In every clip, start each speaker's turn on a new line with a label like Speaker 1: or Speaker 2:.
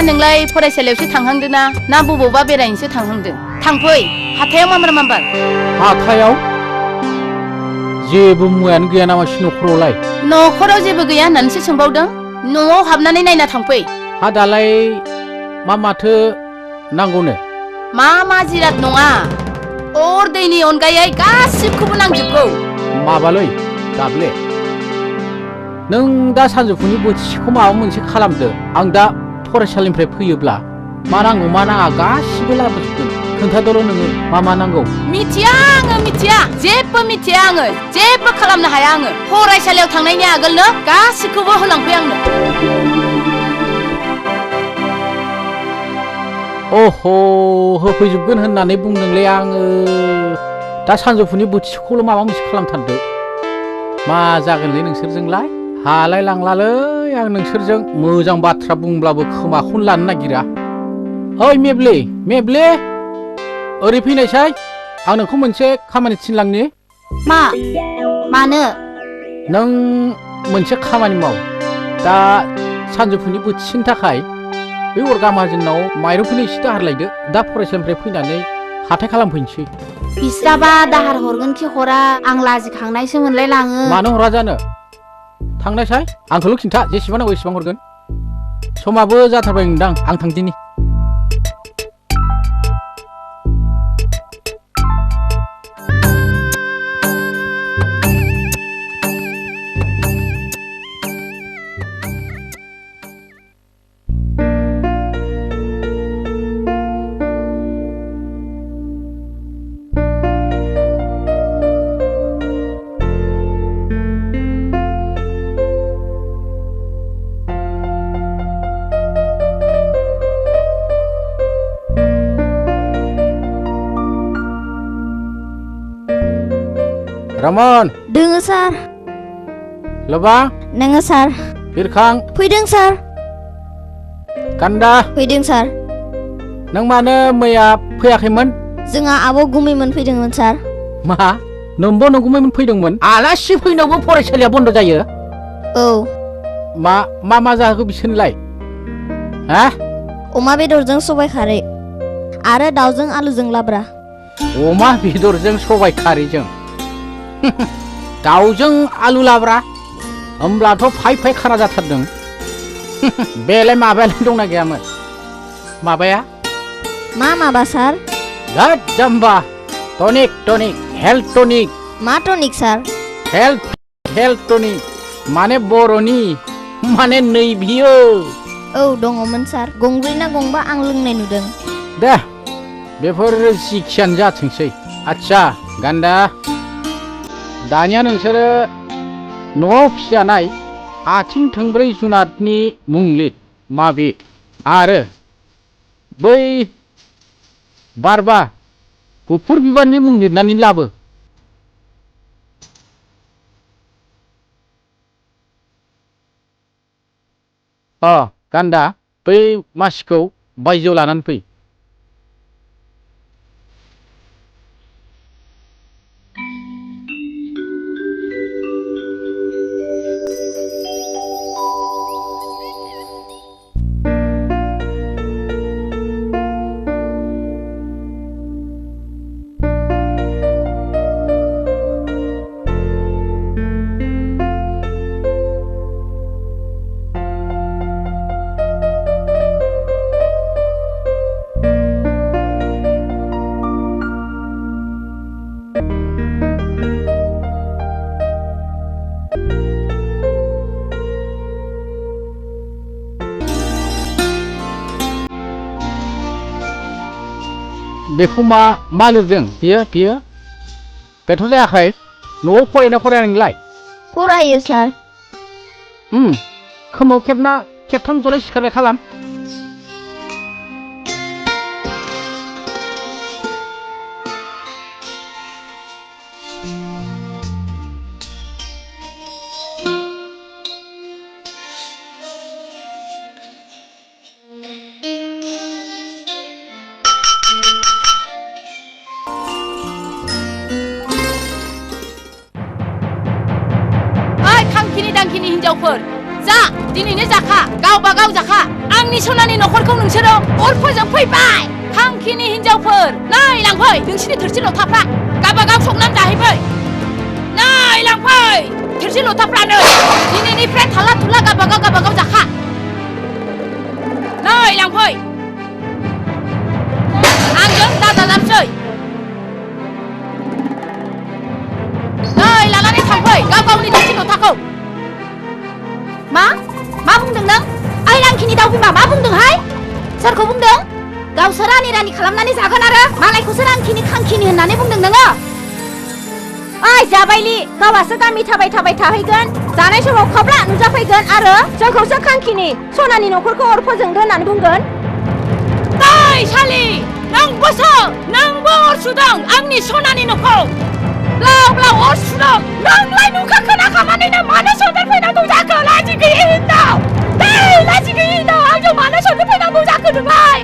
Speaker 1: नोंलाय फरायसालियावसो थांहांदों ना बबावबा बेरायनोसो थांहांदों? थांफै हाथायाव मामबार
Speaker 2: हाथायाव जेबो मुवायानो गैया नामासि न'खरावलाय?
Speaker 1: न'खराव जेबो गैया होननानैसो सोंबावदों। न'आव हाबनानै नायना थांफै।
Speaker 2: हा दालाय माथो नांगौनो?
Speaker 1: मा जिराद नङा, अर दैनि अनगायै गासिबखौबो नांजोबगौ।
Speaker 2: माबालै दाब्ले, नों दा सानजौफुनि बोथिसेखौ माबा मोनसे खालामदो। आं दा फरायसालिनिफ्राय फैयोब्ला मा नांगौ मा नाङा गासिबो लाबोजोबगोन। खोन्थादोल' नोङो मा नांगौ।
Speaker 1: मिथिया आङो, मिथिया, जेबो मिथिया आङो, जेबो खालामनो हाया आङो। फरायसालियाव थांनायनि आगोलनो गासिखौबो होलांफै आंनो।
Speaker 2: अह' होफैजोबगोन होननानै बुंदोंलै आङो। दा सानजौफुनि बोथिसेखौल' माबा मोनसे खालामथारदो। मा जागोनलै नोंसोरजोंलाय? हालाय लांलालै आं नोंसोरजों मोजां बाथ्रा बुंब्लाबो खोमाखौनो लानो नागिरा। ओइ मेब्ले ओरै फैनायसाय, आं नोंखौ मोनसे खामानि थिनलांनि।
Speaker 3: मानो?
Speaker 2: नों मोनसे खामानि माव। दा सानजौफुनि बोथिसेनि थाखाय बे अरगा माहाजोननाव माइरंखौनो एसे दाहार लायदो। दा फरायसालिनिफ्राय फैनानै हाथाय खालामफैनोसै।
Speaker 3: बिस्राबा दाहार हरगोन कि हरा आं लाजिखांनायसो मोनलाय लाङो।
Speaker 2: मानो हरा जानो? थांनायसाय, आंखौल' खिन्था, जेसेबां नांगौ एसेबां हरगोन। समाबो जाथारबाय नोंदां, आं थांदिनि। रामन
Speaker 3: दोङो सार।
Speaker 2: लबा
Speaker 3: नोङो सार।
Speaker 2: बिरखां
Speaker 3: फैदों सार।
Speaker 2: गान्दा
Speaker 3: फैदों सार।
Speaker 2: नों मानो मैया फैयाखैमोन?
Speaker 3: जोंहा आब' गुमैमोन फैदोंमोन सार।
Speaker 2: मा? नोंबो नोंगुमैमोन फैदोंमोन? आलासि फैनायावबो फरायसालिया बन्द जायो?
Speaker 3: औ।
Speaker 2: मा जाहोखो बिसोरनोलाय? हा?
Speaker 3: अमा बेदरजों सबाइ खारै आरो दाउजों आलुजों लाब्रा।
Speaker 2: अमा बेदरजों सबाइ खारैजों दाउजों आलु लाब्रा? होमब्लाथ' फाय खाना जाथारदों। बेलाय माबायालाय दंना गैयामोन? माबाया?
Speaker 3: माबा सार?
Speaker 2: धोद जाम्बा, टनिक हेल्थ टनिक।
Speaker 3: मा टनिक सार?
Speaker 2: हेल्थ टनिक माने बर'नि, माने नै बियो।
Speaker 3: औ दङमोन सार, गंब्रै ना गंबा आं लोंनाय नुदों।
Speaker 2: दे बेफोर जिखियानो जाथोंसै। आच्छा गान्दा, दानिया नोंसोरो न'आव फिजानाय आथिं थोंब्रै जुनादनि मुं लिर। माबे? आरो बै बारबा गुफुर बिबारनि मुं लिरनानै लाबो। गान्दा, बै मासिखौ बायजोआव लानानै फै। बेखौ मा लिरदों? बियो बेथ' जायाखै। न'आव फरायोना फराया नोंलाय?
Speaker 3: फरायो सार।
Speaker 2: खोमाव खेबना खेबथाम जलाय सिखारनाय खालाम।
Speaker 1: खांखिनि दांखिनि हिनजावफोर, जा दिनैनो जाखा गावबा गाव जाखा आंनि सनानि नखरखौ नोंसोरो अर फोजोंफैबाय थांखिनि हिनजावफोर नै लांफै नोंसिनि थोरसि लथाफ्रा गावबा गाव संनानै जाहैफै नै लांफै थोरसि लथाफ्रानो दिनैनिफ्राय थाला थुला गावबा गाव जाखा नै लांफै आंजों दाजाबसै नै लानानै थांफै गाव गावनि थोरसि लथाखौ मा बुंदों नों ओइ लांखिनि दाउ बिमा मा बुंदोंहाय सोरखौ बुंदों गावसो रानि खालामनानै जागोन आरो मालायखौसो रांखिनि खांखिनि होननानै बुंदों नोङो ओइ जाबायलि गावासो गामि थाबाय थाहैगोन जानाय समाव खाब्ला नुजाफैगोन आरो जोंखौसो खांखिनि सनानि नखरखौ अर फोजोंदो होननानै बुंगोन ओइ सालि नोंबो अर सुदों आंनि सनानि न'खौ ब्लाव ब्लाव अर सुदों नोंलाय नुखा खोनाखानानैनो मानो सन्देरफैनांगौ जाखो लाजि गैयै हिनजाव लाजि गैयै हिनजाव आंजों मानो सन्देरफैनांगौ जाखो नोंलाय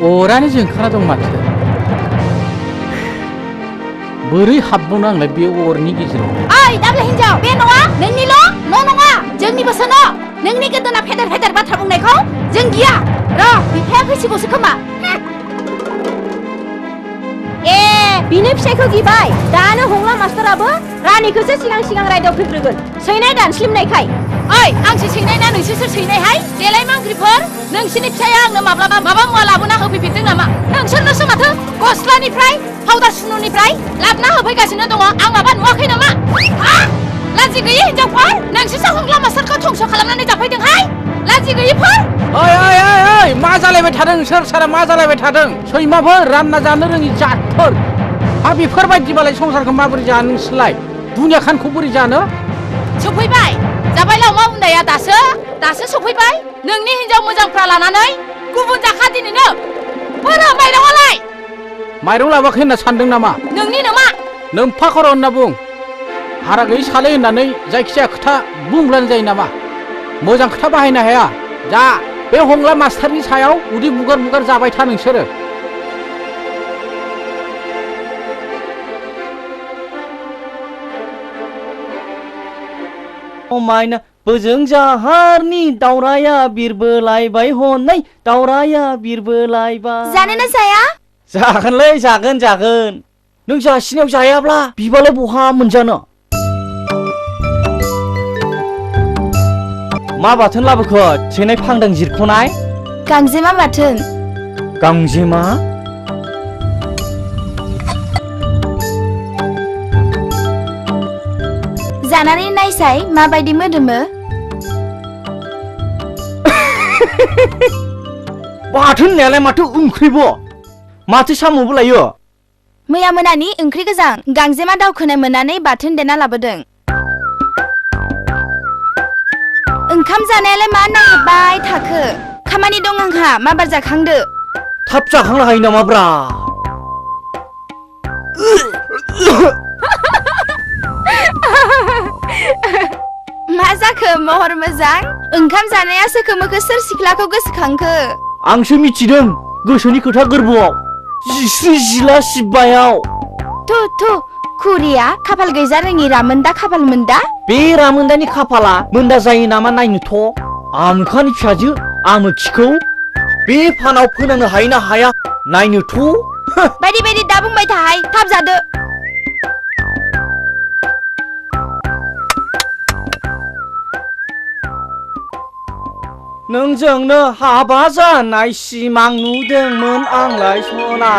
Speaker 2: अरानो जोंखाना दं माथो बोरै हाबबावनो आंलाय बे अरनि गेजेराव
Speaker 1: ओइ दाब्ले हिनजाव बे न'आ नोंनिल' न' नङा जोंनिबोसो न' नोंनि गोदोना फेदेर बाथ्रा बुंनायखौ जों गिया र' बिफाया फैसिगौसो खोमा बिनि फिसायखौ गिबाय दानो हंला मास्टाराबो रानिखौसो सिगां रायदाव फैग्रोगोन सैनाय दानस्लिमनायखाय ओइ आंसो सैनाय ना नोंसोरसो सैनायहाय देलाय मांग्रिफोर नोंसिनि फिसाया आंनो माब्लाबा माबा मुवा लाबोना होफैफेरदों नामा नोंसोरनोसो माथो गस्लानिफ्राय पाउडार सुनुनिफ्राय लाबोना होफैगासिनो दङ आं माबा नुवाखै नामा लाजि गैयै हिनजावफोर नोंसोरसो हंला मास्टारखौ धंस खालामनानै जाफैदोंहाय लाजि गैयैफोर
Speaker 2: ओइ मा जालायबाय थादों सोर सारा मा जालायबाय थादों सैमाफोर रानना जानो रोङि जातफोर बेफोरबायदिबालाय संसारखौ माबोरै जानो नोंसोरलाय दुनिया खानखौ बोरै जानो
Speaker 1: सफैबाय जाबाय लावमा उन्दैया दासो सफैबाय नोंनि हिनजाव मोजांफ्रा लानानै गुबुन जाखा दिनैनो बोरो माइरंआलाय
Speaker 2: माइरं लाबोआखै होनना सानदों नामा
Speaker 1: नोंनि नामा
Speaker 2: नोम्फा खर' होनना बुं हारा गैयै साले होननानै जायखिजाया खोथा बुंब्लानो जायो नामा मोजां खोथा बाहायनो हाया जा बे हंला मास्टारनि सायाव उदै बुगार जाबाय था नोंसोरो
Speaker 4: मायना बोजों जाहारनि दावराया बिरबोलायबाय हनै दावराया बिरबोलायबाय
Speaker 3: जानो ना जाया
Speaker 4: जागोनलै जागोन नों जासिनायाव जायाब्ला बिबालाय बहा मोनजानो मा बाथोन लाबोखो सेनाय फांदों जिरख'नाय
Speaker 3: गांजेमा बाथोन
Speaker 4: गांजेमा
Speaker 3: जानानै नायसाय माबायदि मोदोमो
Speaker 4: बाथोन होननायालाय माथो ओंख्रिबो माथो साम'बो लायो
Speaker 3: मैया मोनानि ओंख्रि गोजां गांजेमा दावखोनाय मोननानै बाथोन देना लाबोदों ओंखाम जानायालाय मा नायबाय थाखो खामानि दं आंहा माबार जाखांदो
Speaker 4: थाब जाखांनो हायो नामाब्रा
Speaker 3: मा जाखो महर मोजां ओंखाम जानाया सोखो मोखो सोर सिख्लाखौ गोसोखांखो
Speaker 4: आंसो मिथिदों गोसोनि खोथा गोरबोआव जिस्रि जिला सिब्बायाव
Speaker 3: थु खुरिया खाफाल गैजा रोङि रामोन्दा खाफाल मोन्दा
Speaker 4: बे रामोन्दानि खाफाला मोन्दा जायो नामा नायनोथ आमुखानि फिसाजो आमोखिखौ बे फानाव फोनांनो हायो ना हाया नायनोथ
Speaker 3: बायदि दा बुंबाय थाहाय थाब जादो
Speaker 4: नोंजोंनो हाबा जानाय सिमां नुदोंमोन आंलाय सना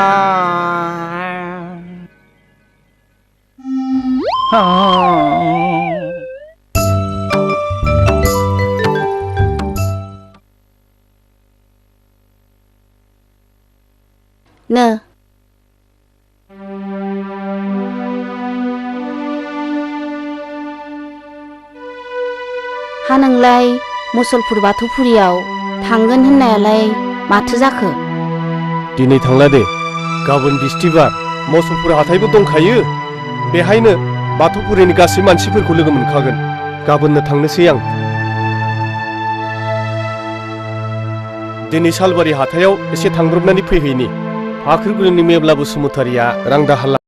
Speaker 3: नो हा नोंलाय मुसलपुर बाथौफुरियाव थांगोन होननायालाय माथो जाखो
Speaker 5: दिनै थांला दे गाबोन बिस्थिबार मुसलपुर हाथायबो दंखायो बेहायनो बाथौफुरिनि गासै मानसिफोरखौ लोगो मोनखागोन गाबोननो थांनोसै आं दिनै सालबारि हाथायाव एसे थांब्रबनानै फैहैनि फाख्रिगुरिनि मेब्ला बसुमतारिया रां दाहार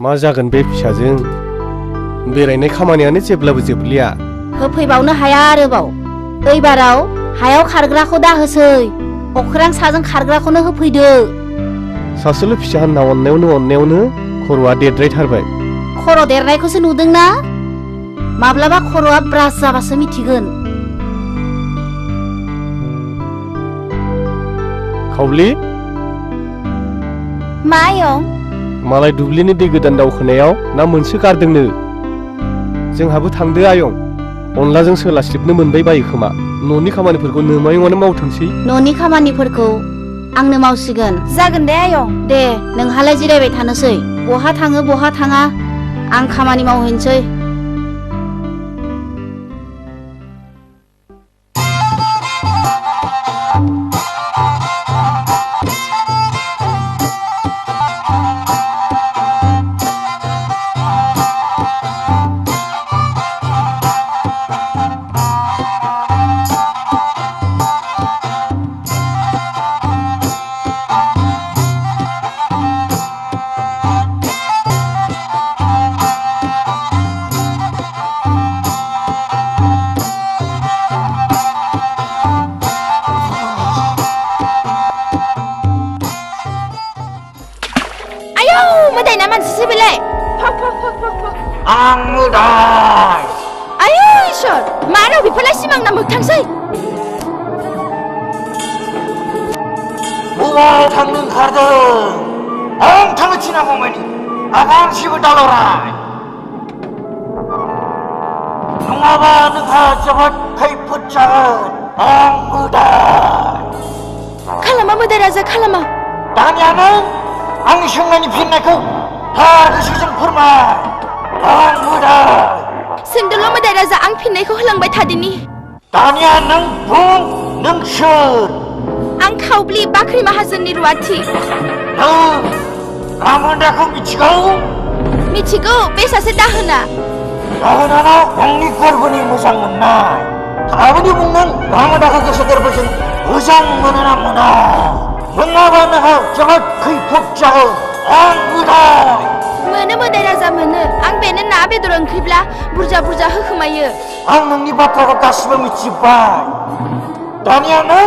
Speaker 5: मा जागोन बे फिसाजों बेरायनाय खामानियानो जेब्लाबो जोबलिया
Speaker 1: होफैबावनो हाया आरोबाव ओइबाराव हायाव खारग्राखौ दाहोसै अख्रां साजों खारग्राखौनो होफैदो
Speaker 5: सासेल' फिसा होनना अननायावनो खर'आ देरद्रायथारबाय
Speaker 1: खर' देरनायखौसो नुदोंना माब्लाबा खर'आ ब्रास जाबासो मिथिगोन
Speaker 5: खावब्लि
Speaker 3: मा आयं
Speaker 5: मालाय दुब्लिनि दै गोदान दावखोनायाव ना मोनसो गारदोंनो जोंहाबो थांदो आयं अनलाजों सोलास्लिबनो मोनबाय बायो खोमा न'नि खामानिफोरखौ नोमायंआनो मावथोंसै
Speaker 1: न'नि खामानिफोरखौ आंनो मावसिगोन
Speaker 3: जागोन दे आयं
Speaker 1: दे नोंहालाय जिरायबाय थानोसै बहा थाङो बहा थाङा आं खामानि मावहैनोसै
Speaker 3: मोदायना मानसिसो बेलाय
Speaker 4: आं मोदाय
Speaker 3: आयौ इसोर मानो बेफोरलाय सिमांना मोगथांसै
Speaker 4: बबाव थांनो ओंखारदों आं थांनो थिनागौमानि आगान जेबो दालराय नङाबा नोंहा जोबोद खैफोद जागोन आं मोदाय
Speaker 3: खालामा मोदाय राजा खालामा
Speaker 4: दानिया नों आंनि सोंनायनि फिननायखौ थार गोसोजों फोरमाय आं मोदाय
Speaker 3: सोंदोल' मोदाय राजा आं फिननायखौ होलांबाय थादिनि
Speaker 4: दानिया नों बुं नों सोर
Speaker 3: आं खावब्लि बाख्रि माहाजोननि रुवाथि
Speaker 4: नों रामोदाखौ मिथिगौ
Speaker 3: मिथिगौ बे सासे दाहोना
Speaker 4: दाहोना आंनि गोरबोनि मोजां मोननाय थाबैनो बुं नों रामोदाखौ गोसो गोरबोजों मोजां मोनो ना मोना नङाबा नोंहा जोबोद खैफोद जागोन आं मोदाय
Speaker 3: मोनो मोदाय राजा मोनो आं बेनो ना बेदर ओंख्रिब्ला बुरजा बुरजा होखोमायो
Speaker 4: आं नोंनि बाथ्राखौ गासिबो मिथिजोब्बाय दानिया नों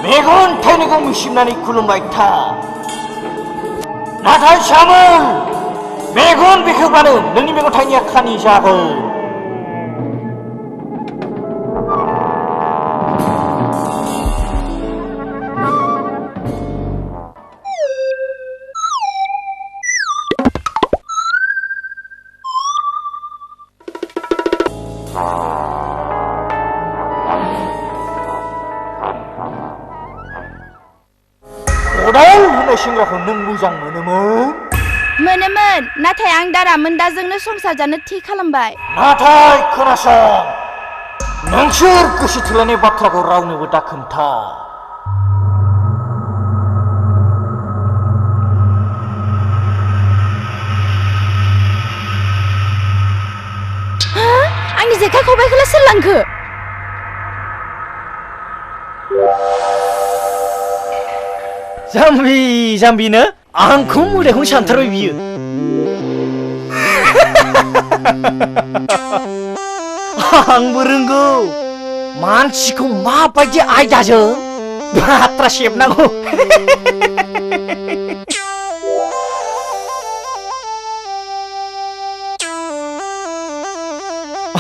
Speaker 4: मेगन थाइनैखौ मिसिबनानै खुलुमबाय था नाथाय सामोल मेगन बेखेवब्लानो नोंनि मेगन थाइनैया खानि जागोन खदाल होननाय सेंग्राखौ नों मोजां
Speaker 3: मोनोमोन नाथाय आं दा रामोनदाजोंनो संसार जानो थि खालामबाय
Speaker 4: नाथाय खोनासं नोंसोर गोसो थोलायनाय बाथ्राखौ रावनोबो दा खोन्था
Speaker 3: आंनि जेखाइ खबाइखौलाय सोर लांखो
Speaker 4: जाम्बिनो आंखौ मोदायखौनो सानथारबाय बियो आंबो रोंगौ मानसिखौ माबायदि आयदाजों बाथ्रा सेबनांगौ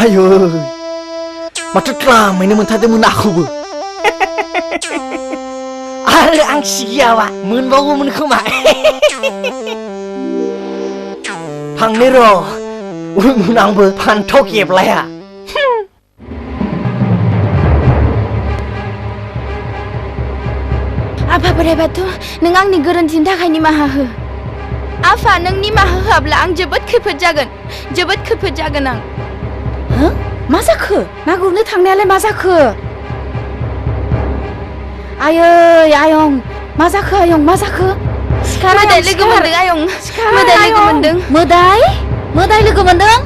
Speaker 4: आयौ माथो द्लामैनो मोनथारदोंमोन आखौबो आरो आं सिगियाबा मोनबावगौमोन खोमा थांनो र' उन आंबो फान्थाव गेबलाया
Speaker 3: आफा बोराइ बाथौ नों आंनि गोरोन्थिनि थाखाय निमाहा हो आफा नों निमाहा होआब्ला आं जोबोद खैफोद जागोन आं
Speaker 1: मा जाखो ना गुरनो थांनायालाय मा जाखो आयै आयं मा जाखो आयं मा जाखो
Speaker 3: मोदाय लोगो मोनदों आयं
Speaker 1: मोदाय लोगो मोनदों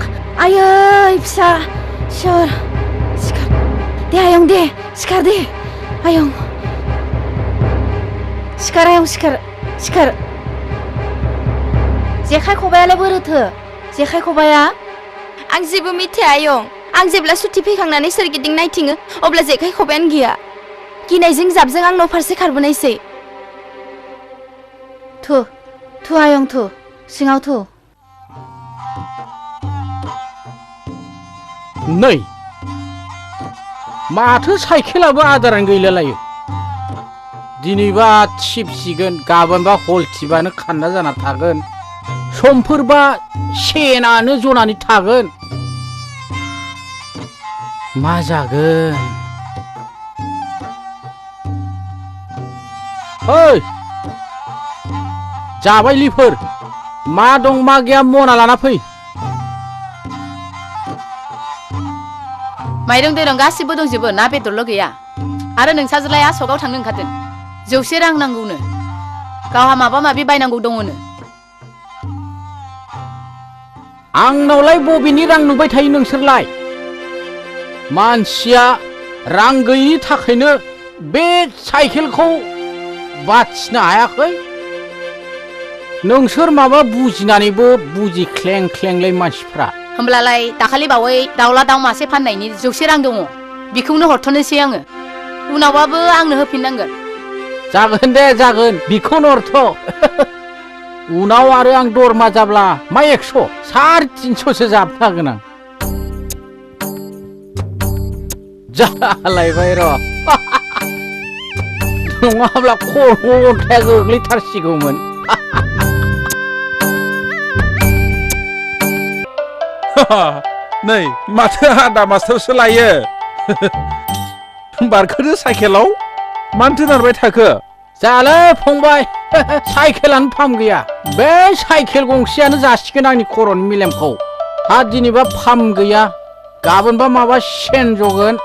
Speaker 1: आयै फिसा सोर सिखार दे आयं दे सिखार दे आयं सिखार आयं सिखार जेखाइ खबायालाय बोरोथो जेखाइ खबाया
Speaker 3: आं जेबो मिथिया आयं आं जेब्ला सुथि फैखांनानै सोरगिदिं नायथिङो अब्ला जेखाइ खबायानो गैया गिनायजों जाबजों आं न' फारसे खारबोनायसै
Speaker 1: थु आयं थु सिङाव थु
Speaker 2: नै माथो साइकेलाबो आदारानो गैलालायो दिनैबा थिबसिगोन गाबोनबा हलथिबानो खान्ना जाना थागोन समफोरबा सेनानो जनानै थागोन मा जागोन ओइ जाबायलिफोर मा दं मा गैया मना लाना फै
Speaker 6: माइरं दैरं गासिबो दंजोबो ना बेदरल' गैया आरो नोंसाजोलाय आसगाव थांनो ओंखारदों 100 रां नांगौनो गावहा माबा माबि बायनांगौ दङनो
Speaker 2: आंनावलाय बबेनि रां नुबाय थायो नोंसोरलाय मानसिया रां गैयिनि थाखायनो बे साइकेलखौ बाथिनो हायाखै नोंसोर माबा बुजिनानैबो बुजि ख्लें ख्लेंलाय मानसिफ्रा
Speaker 6: होमब्लालाय दाखालि बावै दाउला दाउ मासे फाननायनि 100 रां दङ बेखौनो हरथ'नोसै आङो उनावबाबो आंनो होफिननांगोन
Speaker 2: जागोन दे जागोन बिखौनो हरथ' उनाव आरो आं दरमा जाब्ला मा 100 350सो जाबथागोन आं जालायबाय र' नङाब्ला खर'थाया गोग्लैथारसिगौमोन
Speaker 7: नै माथो आदा मास्टारसो लायो बारखोनो साइकेलाव मानोथो नारबाय थाखो
Speaker 2: जालै फंबाय साइकेलानो फाम गैया बे साइकेल गंसेयानो जासिगोन आंनि खर'नि मेलेमखौ हा दिनैबा फाम गैया गाबोनबा माबा सेन जगोन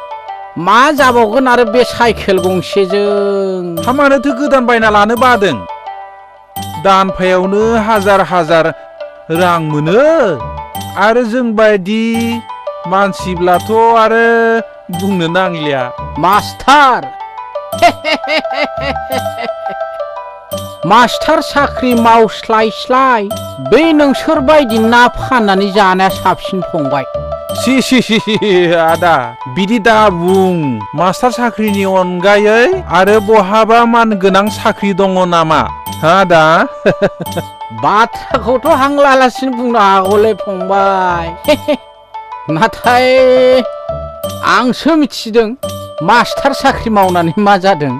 Speaker 2: मा जाबावगोन आरो बे साइकेल गंसेजों
Speaker 7: हामानोथो गोदान बायना लानो बादों दानफायावनो हाजार रां मोनो आरो जों बायदि मानसिब्लाथ' आरो बुंनो नांलिया
Speaker 2: मास्टार मास्टार साख्रि मावस्लायस्लाय बै नोंसोर बायदि ना फाननानै जानाया साबसिन फंबाय
Speaker 7: सि आदा बिदि दा बुं मास्टार साख्रिनि अनगायै आरो बहाबा मान गोनां साख्रि दङ नामा हा आदा
Speaker 2: बाथ्राखौथ' हां लालासिनो बुंनो हागौलै फंबाय नाथाय आंसो मिथिदों मास्टार साख्रि मावनानै मा जादों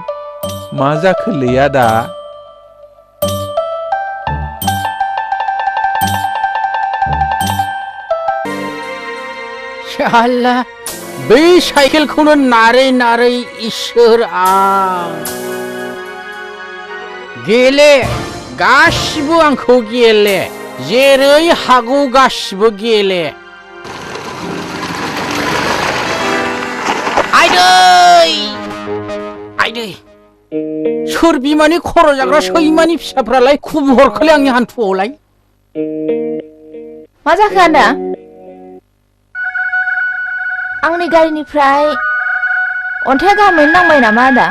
Speaker 7: मा जाखोलै आदा
Speaker 2: साला बै साइकेलखौनो नारै इसोर आं गेले गासिबो आंखौ गेले जेरै हागौ गासिबो गेले आइदै सोर बिमानि खर' जाग्रा सैमानि फिसाफ्रालाय खुबु हरखोलै आंनि हान्थुआवलाय
Speaker 3: मा जाखो आदा आंनि गारिनिफ्राय अन्थाइ गाहामैनो नांबाय नामा आदा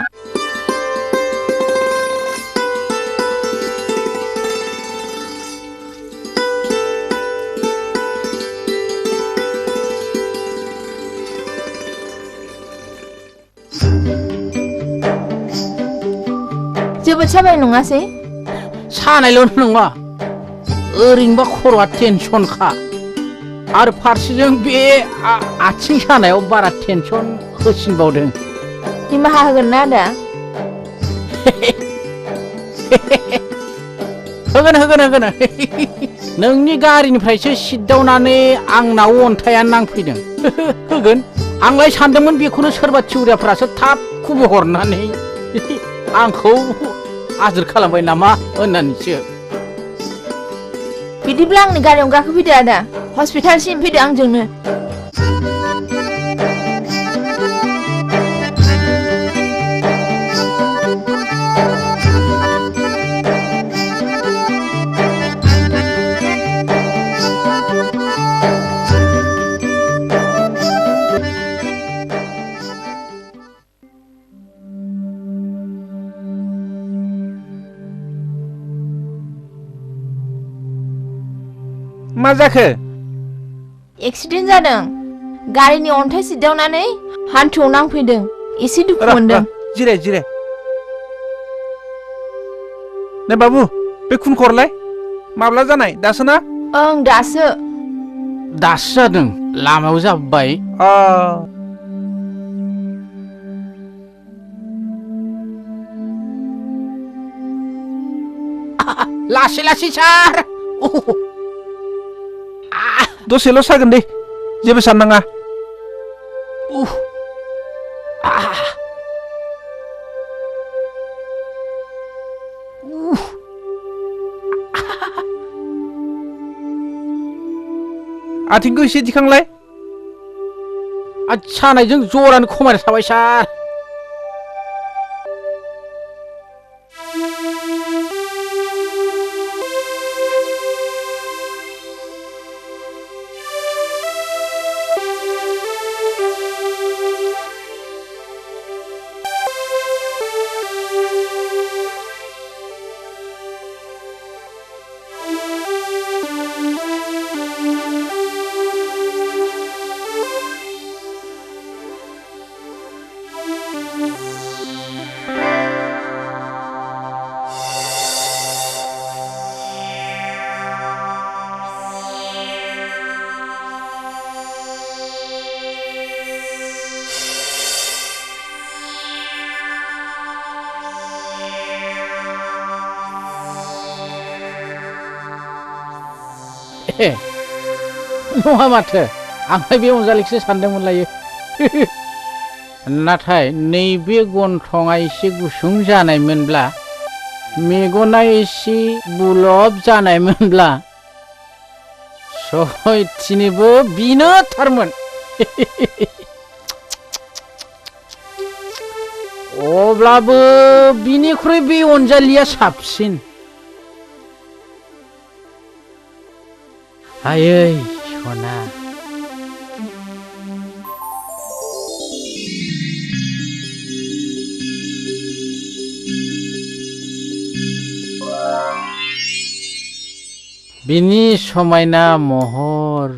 Speaker 3: जोबोद साबाय नङासै
Speaker 2: सानायल' नङा ओरैनोबा खर'आ टेनसनखा आरो फारसेजों बे आथिं सानायाव बारा टेनसन होसिनबावदों
Speaker 3: निमाहा होगोन ना आदा
Speaker 2: होगोन नोंनि गारिनिफ्रायसो सिद्दावनानै आंनाव अन्थाइया नांफैदों होगोन आंलाय सानदोंमोन बेखौनो सोरबा थिउरियाफ्रासो थाब खुबु हरनानै आंखौ आजोर खालामबाय नामा होननानैसो
Speaker 3: बिदिब्ला आंनि गारियाव गाखोफैदो आदा हस्पिटालसिम फैदो आंजोंनो
Speaker 7: मा जाखो
Speaker 3: एक्सिडेन्ट जादों गारिनि अन्थाइ सिदावनानै हान्थुआव नांफैदों एसे दुखु मोनदों
Speaker 7: जिराय जिराय नै बाबु बे खुनखौ हरलाय माब्ला जानाय दासो ना
Speaker 3: ओं दासो
Speaker 2: दासो जादों लामायाव जाब्बाय लासै लासै सार
Speaker 7: दसेल' सागोन दे जेबो साननाङा आथिंखौ एसे दिखांलाय
Speaker 2: सानायजों जरानो खमायना थाबाय सार नङा माथो आंलाय बे अनजालिखौसो सानदोंमोनलायो नाथाय नैबे गन्थङा एसे गुसुं जानायमोनब्ला मेगना एसे बुलब जानायमोनब्ला सयथिनिबो बिनो थारमोन अब्लाबो बिनिख्रुइ बे अनजालिया साबसिन आयै सना बिनि समायना महर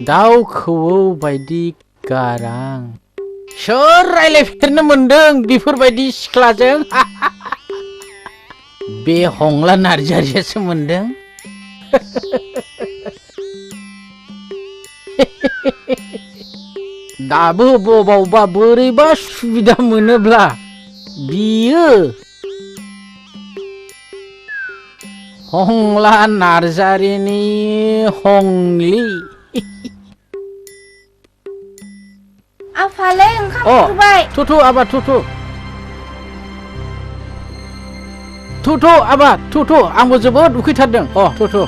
Speaker 2: दाउ खौवौ बायदि गारां सोर रायलायफेरनो मोनदों बेफोरबायदि सिख्लाजों बे हंला नार्जारियासो मोनदों दाबो बबावबा बोरैबा सुबिदा मोनोब्ला बियो हंला नार्जारिनि हंली
Speaker 3: आफालै ओंखाम संबाय
Speaker 2: थुथु आबा थुथु आबा थुथु आंबो जोबोद उखैथारदों थुथु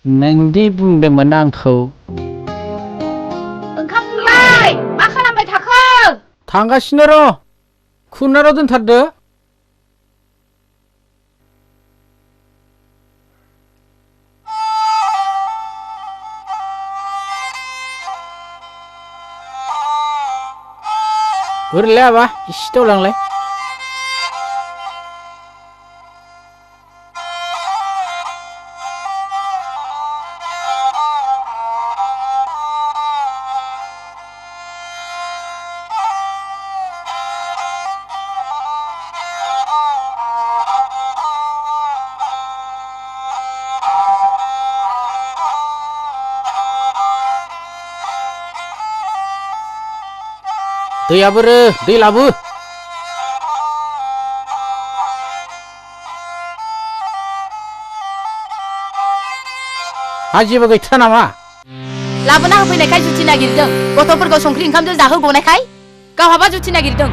Speaker 2: नोंदि बुंदोंमोन आंखौ
Speaker 1: ओंखाम संबाय मा खालामबाय थाखो
Speaker 2: थांगासिनो र' खुनाराव दोनथारदो ओरैलाय आबा इसे दावलांलाय दैयाबो दै लाबो हा जेबो गैथारा नामा
Speaker 6: लाबोना होफैनायखाय जुथि नागिरदों गथ'फोरखौ संख्रि ओंखामजों जाहोगनायखाय गावहाबा जुथि नागिरदों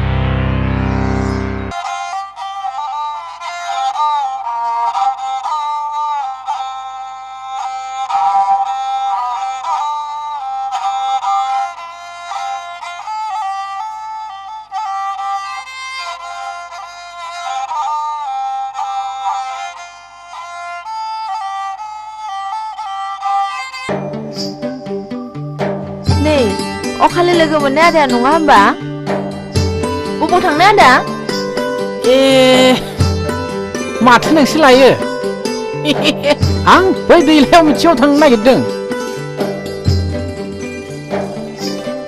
Speaker 3: नै अखालि लोगो मोननाय आदाया नङा होमबा बबाव थांनो आदा
Speaker 2: ए माथो नोंसो लायो आं बै दैलायाव मिथियाव थांनो नागिरदों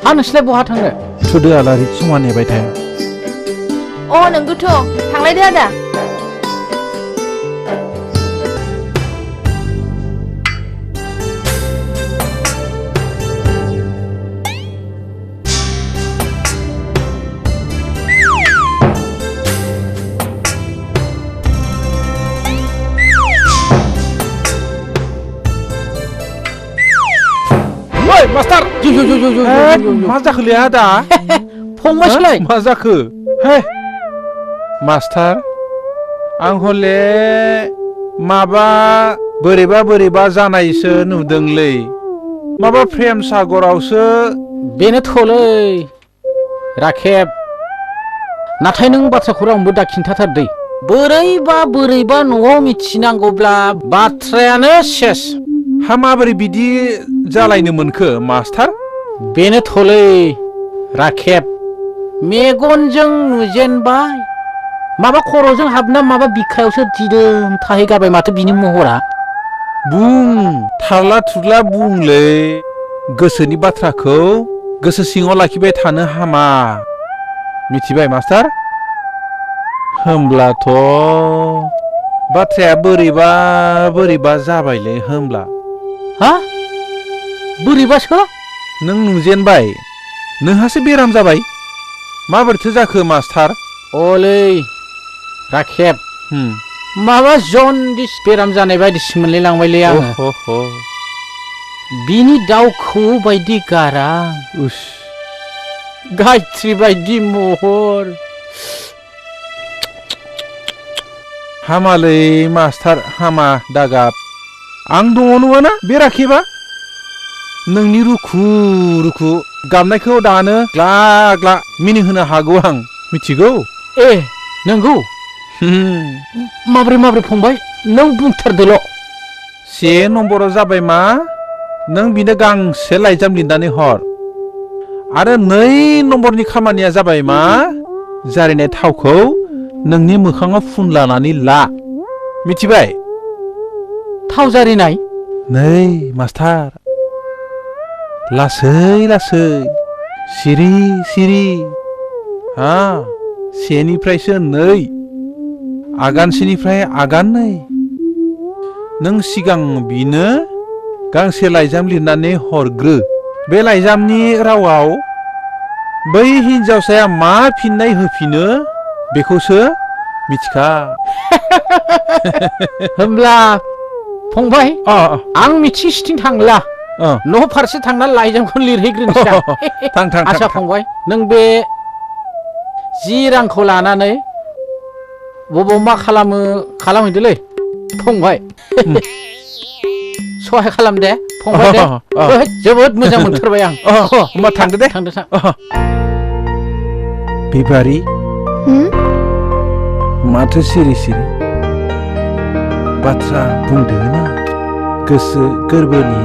Speaker 2: हा नोंसोरलाय बहा थांनो
Speaker 7: थुदो आलारि समा नेबाय थाया
Speaker 3: अ नोंगौथ' थांलायदो आदा
Speaker 2: ओइ मास्टार जो
Speaker 7: मा जाखोलै आदा
Speaker 2: फंबायसोलाय
Speaker 7: मा जाखो हे मास्टार आं हले माबा बोरैबा जानायसो नुदोंलै माबा प्रेम सागरावसो
Speaker 2: बेनोथ'लै राखेब नाथाय नों बाथ्राखौ रावनोबो दा खिन्थाथारदै बोरैबा न'आव मिथिनांगौब्ला बाथ्रायानो सेस
Speaker 7: हा माबोरै बिदि जालायनो मोनखो मास्टार
Speaker 2: बेनोथ'लै राखेब मेगनजों नुजेनबाय माबा खर'जों हाबना माबा बिखायावसो दिदोम थाहैगारबाय माथो बिनि महरा
Speaker 7: बुं थारला थुरला बुंलै गोसोनि बाथ्राखौ गोसो सिङाव लाखिबाय थानो हामा मिथिबाय मास्टार होमब्लाथ' बाथ्राया बोरैबा जाबायलै होमब्ला
Speaker 2: हा बोरैबासो
Speaker 7: नों नुजेनबाय नोंहासो बेराम जाबाय माबोरैथो जाखो मास्टार
Speaker 2: अलै राखेब माबा जनदिस बेराम जानाय बायदिसो मोनलायलांबायलै आङो बिनि दाउ खौवौ बायदि गारां
Speaker 7: उस
Speaker 2: गायत्रि बायदि महर
Speaker 7: हामालै मास्टार हामा दागाब आं दङ नङाना बे राखेबा नोंनि रुखु गाबनायखौ दानो ग्ला मिनिहोनो हागौ आं मिथिगौ
Speaker 2: ए नंगौ माब्रै फंबाय नों बुंथारदोल'
Speaker 7: से नम्बराव जाबाय मा नों बिनो गांसे लाइजाम लिरनानै हर आरो 2 नम्बरनि खामानिया जाबाय मा जारिनाय थावखौ नोंनि मोखाङाव फुनलानानै ला मिथिबाय
Speaker 2: थाव जारिनाय
Speaker 7: नै मास्टार लासै सिरि हा सेनिफ्रायसो 2 आगानसेनिफ्राय आगान 2 नों सिगां बिनो गांसे लाइजाम लिरनानै हरग्रो बे लाइजामनि रावाव बै हिनजावसाया मा फिननाय होफिनो बेखौसो मिथिखा
Speaker 2: होमब्ला फंबाय आं मिथिं थांला न' फारसे थांना लाइजामखौ लिरहैग्रोनोसै
Speaker 7: थां
Speaker 2: आच्छा फंबाय नों बे जि रांखौ लानानै बबाव मा खालामहैदोलै फंबाय सहाय खालाम दे फंबाय दे जोबोद मोजां मोनथारबाय आं
Speaker 7: होमबा थांदो दे
Speaker 2: थांदो
Speaker 7: बिबारि माथो सिरि बाथ्रा बुंदो ना गोसो गोरबोनि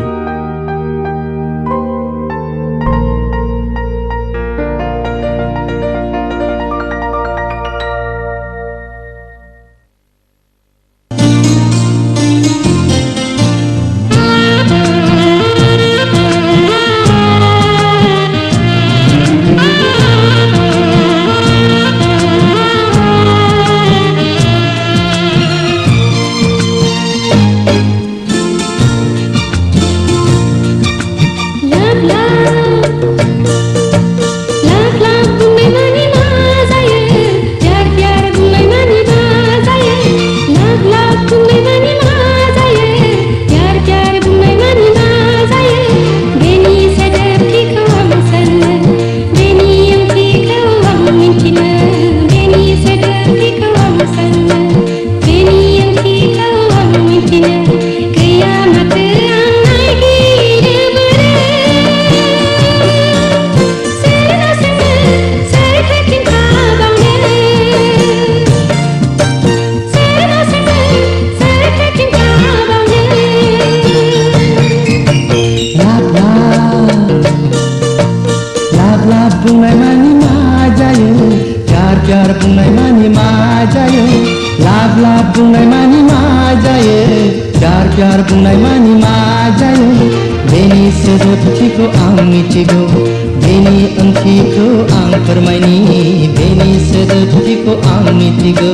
Speaker 8: बुंनाय मानि मा जायो प्यार प्यार बुंनाय मानि मा जायो लाभ लाभ बुंनाय मानि मा जायो प्यार प्यार बुंनाय मानि मा जायो बेनि सोदोबथिखौ आं मिथिगौ बेनि ओंथिखौ आं फोरमायनि बेनि सोदोबथिखौ आं मिथिगौ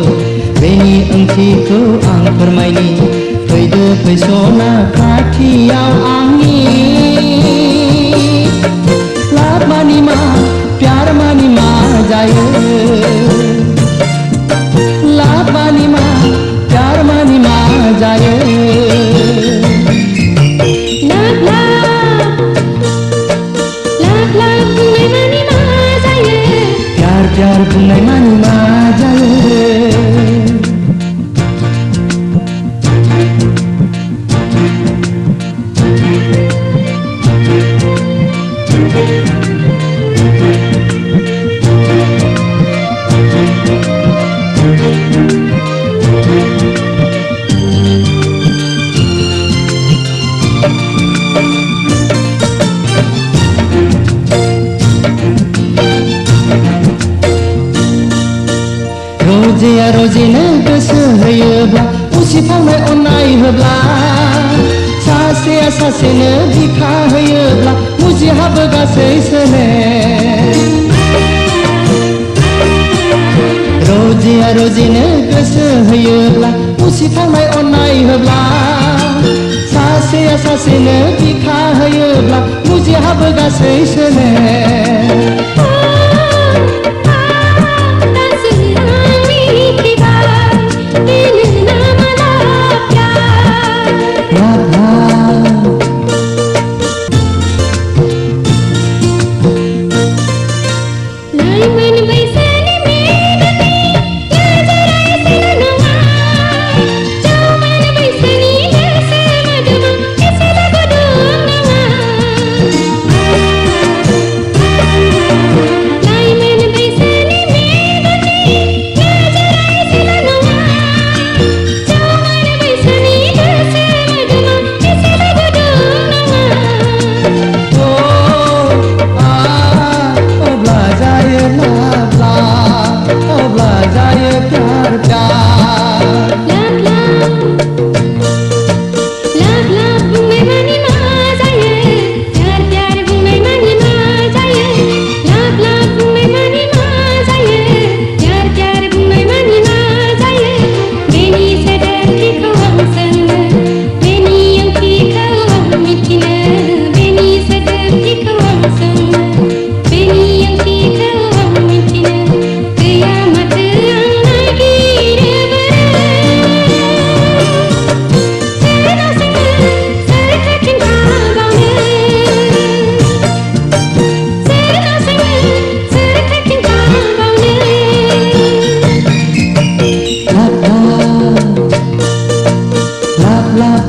Speaker 8: बेनि ओंथिखौ आं फोरमायनि फैदो फैसना खाथियाव आंनि लाभ मानि मा प्यार मानि मा जायो लाभ मानि मा प्यार मानि मा जायो
Speaker 3: लाभ लाभ बुंनाय मानि मा जायो
Speaker 8: प्यार प्यार बुंनाय मानि मा जायो रोजिया रोजिनो गोसो होयोब्ला उसिफावनाय अननाय होब्ला सासेया सासेनो बिखा होयोब्ला मुजिहाबो गासै सोले रोजिया रोजिनो गोसो होयोब्ला उसिफावनाय अननाय होब्ला सासेया सासेनो बिखा होयोब्ला मुजिहाबो गासै सोले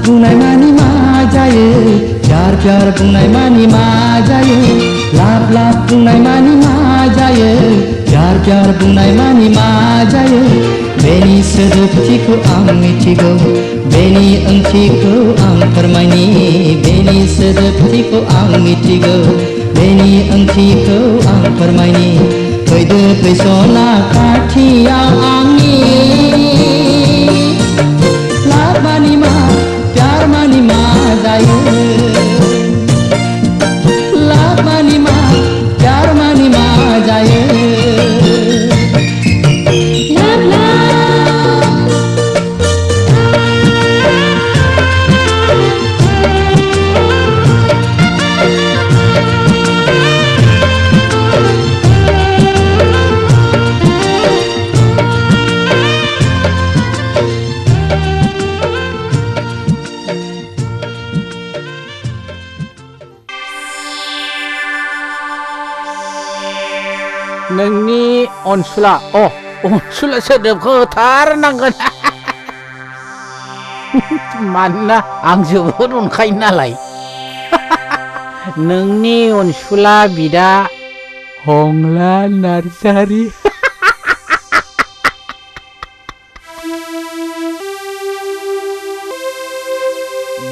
Speaker 8: बुंनाय मानि मा जायो प्यार प्यार बुंनाय मानि मा जायो लाभ लाभ बुंनाय मानि मा जायो प्यार प्यार बुंनाय मानि मा जायो बेनि सोदोबथिखौ आं मिथिगौ बेनि ओंथिखौ आं फोरमायनि बेनि सोदोबथिखौ आं मिथिगौ बेनि ओंथिखौ आं फोरमायनि फैदो फैसना खाथियाव आंनि लाभ मानि मा प्यार मानि मा जायो लाभ मानि मा प्यार मानि मा जायो
Speaker 3: लाभ
Speaker 2: नोंनि अनसुला अनसुला सोदोबखौ होथारनांगोन मानोना आं जोबोद अनखायो नालाय नोंनि अनसुला बिदा हंला नार्जारि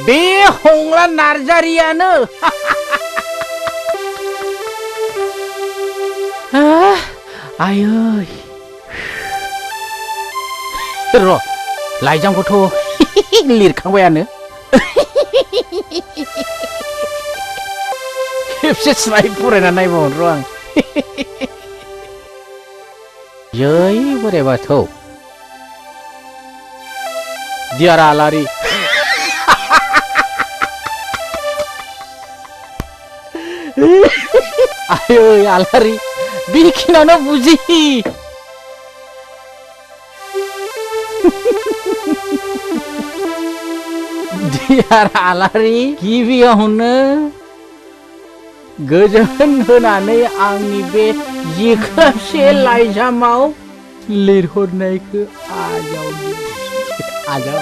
Speaker 2: बे हंला नार्जारियानो आयै र' लाइजामखौथ' लिरखांबायानो खेबसे स्राय फरायना नायबावनो र' आं जै बोराइ बाथौ दियार आलारि आयै आलारि बेखिनियावनो बुजि दियार आलारि गिबियावनो गोजोन होनानै आंनि बे जिखाबसे लाइजामाव लिरहरनायखौ आजाव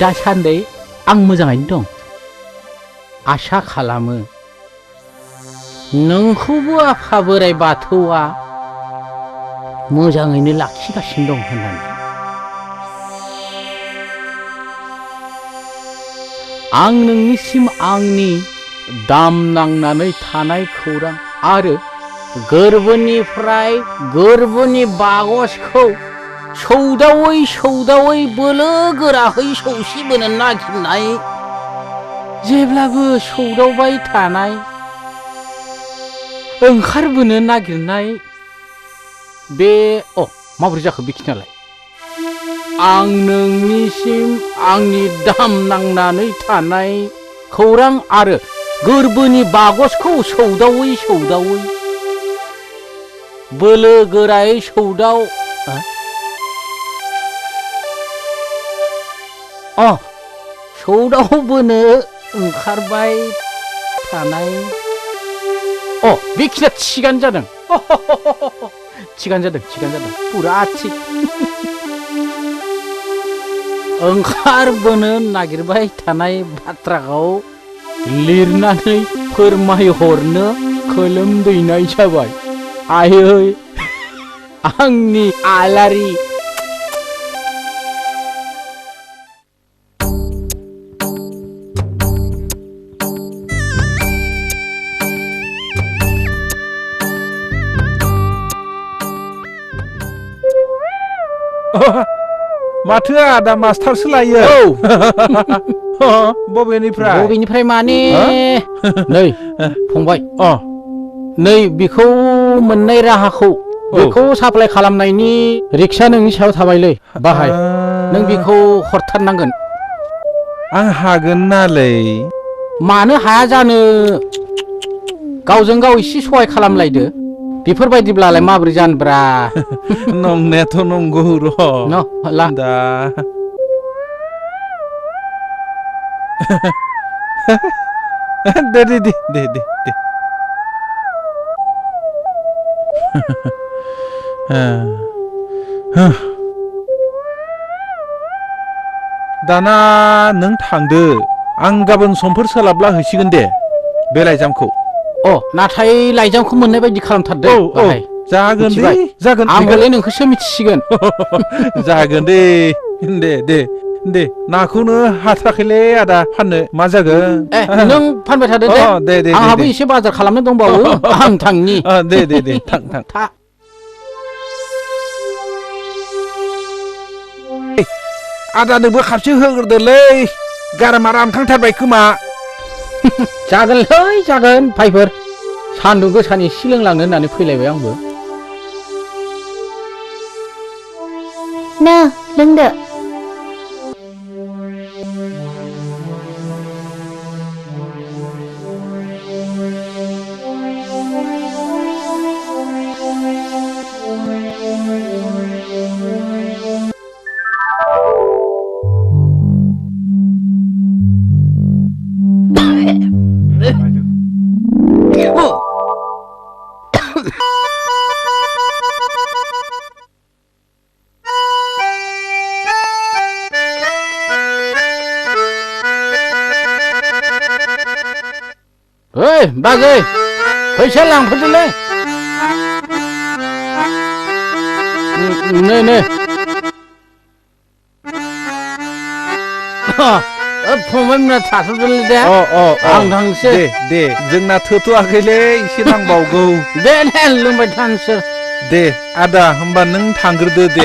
Speaker 2: दासान्दै आं मोजाङैनो दं आसा खालामो नोंखौबो आफा बोराइ बाथौआ मोजाङैनो लाखिगासिनो दं होननानै आं नोंनिसिम आंनि दाम नांनानै थानाय खौरां आरो गोरबोनिफ्राय गोरबोनि बागसखौ सौदावै बोलो गोराहै सौसिबोनो नागिरनाय जेब्लाबो सौदावबाय थानाय ओंखारबोनो नागिरनाय बे माबोरै जाखो बेखिनियालाय आं नोंनिसिम आंनि दाम नांनानै थानाय खौरां आरो गोरबोनि बागसखौ सौदावै बोलो गोरायै सौदावबोनो ओंखारबाय थानाय बेखिनिया थिगानो जादों थिगानो जादों पुरा थिग ओंखारबोनो नागिरबाय थानाय बाथ्राखौ लिरनानै फोरमायहरनो खोलोमदैनाय जाबाय आयै आंनि आलारि
Speaker 7: माथो आदा मास्टारसो लायो बबेनिफ्राय
Speaker 2: माने नै फंबाय नै बेखौ मोननाय राहाखौ बेखौ साप्लाय खालामनायनि रिक्सा नोंनि सायाव थाबायलै बाहाय नों बेखौ हरथारनांगोन
Speaker 7: आं हागोन नालै
Speaker 2: मानो हाया जानो गावजों गाव एसे सहाय खालामलायदो बेफोरबायदिब्लालाय माबोरै जानोब्रा
Speaker 7: नंनायाथ' नंगौ र' दा दे दाना नों थांदो आं गाबोन समफोर सोलाबब्ला हैसिगोन दे बे लाइजामखौ
Speaker 2: नाथाय लाइजामखौ मोननाय बायदि खालामथारदो
Speaker 7: जागोन दे जागोन
Speaker 2: आं हले नोंखौसो मिथिसिगोन
Speaker 7: जागोन दे नाखौनो हाथाराखैलै आदा फाननो मा जागोन
Speaker 2: नों फानबाय थादो दे आंहाबो एसे बाजार खालामनो दंबावो आं थांनि
Speaker 7: दे थां आदानोबो खापसे होग्रोदोलै गारामा रानखांथारबाय खोमा
Speaker 2: जागोन भाइफोर सान्दुं गोसानि एसे लोंलांनो होननानै फैलायबाय आंबो
Speaker 1: लोंदो
Speaker 2: बाजै फैसा लांफैदोलै नै फंबाय मोना थाथ'दोलै दे
Speaker 7: अ अ
Speaker 2: आं थांसै
Speaker 7: दे जोंना थोथ'आखैलै एसे नांबावगौ
Speaker 2: दे लोंबाय थानोसै
Speaker 7: दे आदा होमबा नों थांग्रोदो दे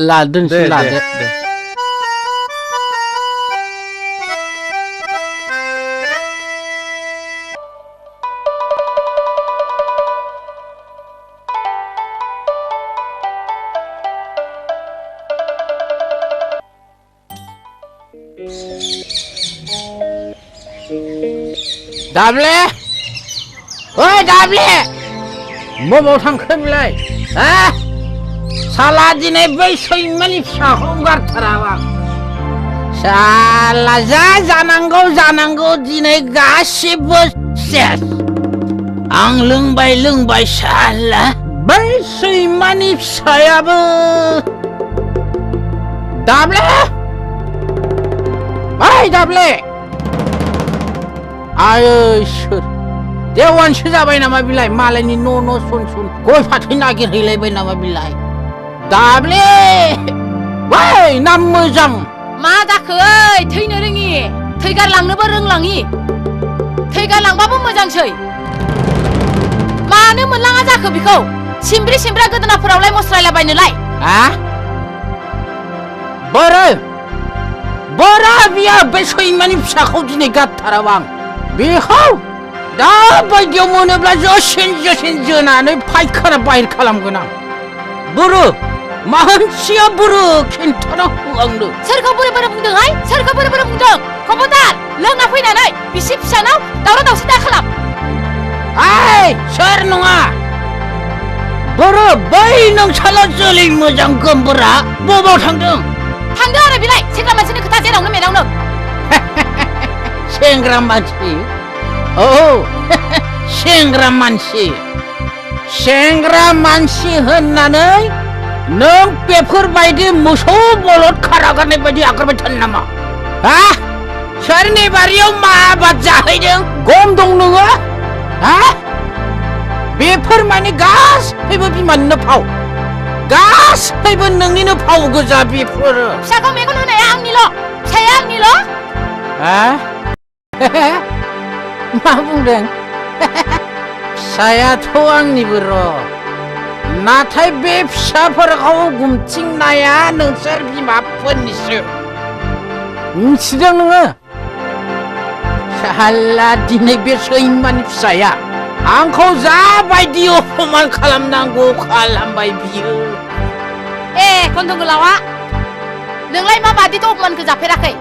Speaker 2: लादोंसै लादो
Speaker 7: दे
Speaker 2: दाब्ले ओइ दाब्ले बबाव थांखो बेलाय हा साला दिनै बै सैमानि फिसाखौ गारथाराबा साला जा जानांगौ दिनै गासिबो सेस आं लोंबाय साला बै सैमानि फिसायाबो दाब्ले ओइ दाब्ले आयै सोर देवानसो जाबाय नामा बिलाय मालायनि न' सुन गय फाथै नागिरहैलायबाय नामा बिलाय दाब्ले बै नाम मोजां
Speaker 6: मा जाखो ओइ थैनो रोङि थैगारलांनोबो रोंलाङि थैगारलांबाबो मोजांसै मानो मोनलाङा जाखो बेखौ सिमब्रा गोदोनाफोरावलाय मस्रायलाबायनोलाय
Speaker 2: हा बोरो बियो बे सैमानि फिसाखौ दिनै गारथाराबा आं बेखौ दा बायदियाव मोनोब्ला जसेन जोनानै फायखाना बाहेर खालामगोन आं बुरु मानसिया बुरु खिन्थाना हो आंनो
Speaker 6: सोरखौ बोरै बुंदोंहाय सोरखौ बोरै बुंदों खबरदार लोंना फैनानै बिसि फिसानाव दावराव दावसि दा खालाम
Speaker 2: ओइ सोर नङा बुरु बै नोंसाला जोलै मोजां गोमबोरा बबाव थांदों
Speaker 6: आरो बिलाय सेंग्रा मानसिनि खोथा जेरावनो मेरावनो
Speaker 2: सेंग्रा मानसि औ सेंग्रा मानसि होननानै नों बेफोरबायदि मोसौ बलद खारागारनाय बायदि आगारबाय थानो नामा हा सोरनि बारियाव मा आबाद जाहैदों गम दं नोङो हा बेफोर माने गासैबो बिमानिनो फाव गासैबो नोंनिनो फाव गोजा बेफोरो
Speaker 6: फिसाखौ मेगन होनाया आंनिल' फिसाया आंनिल'
Speaker 2: हा मा बुंदों फिसायाथ' आंनिबो र' नाथाय बे फिसाफोरखौ गुमथिंनाया नोंसोर बिमाफोरनिसो मिथिदों नोङो साला दिनै बे सैमानि फिसाया आंखौ जाबायदि अपमान खालामनांगौ खालामबाय बियो
Speaker 6: गन्थं गोलावा नोंलाय माबादिथ' अपमानखौ जाफेराखै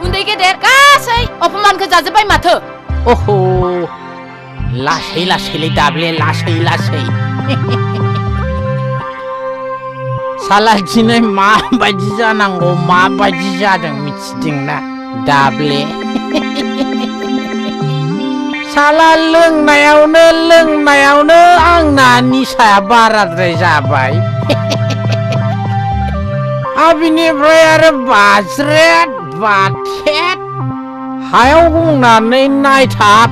Speaker 6: उन्दै गेदेर गासै अपमानखौ जाजोब्बाय माथो
Speaker 2: अह लासैलै दाब्ले लासै साला दिनै माबायदि जानांगौ माबायदि जादों मिथिदोंना दाब्ले साला लोंनायावनो आंना निसाया बाराद्राय जाबाय बिनिफ्राय आरो बाज्रेद बाथेद हायाव गंनानै नायथाब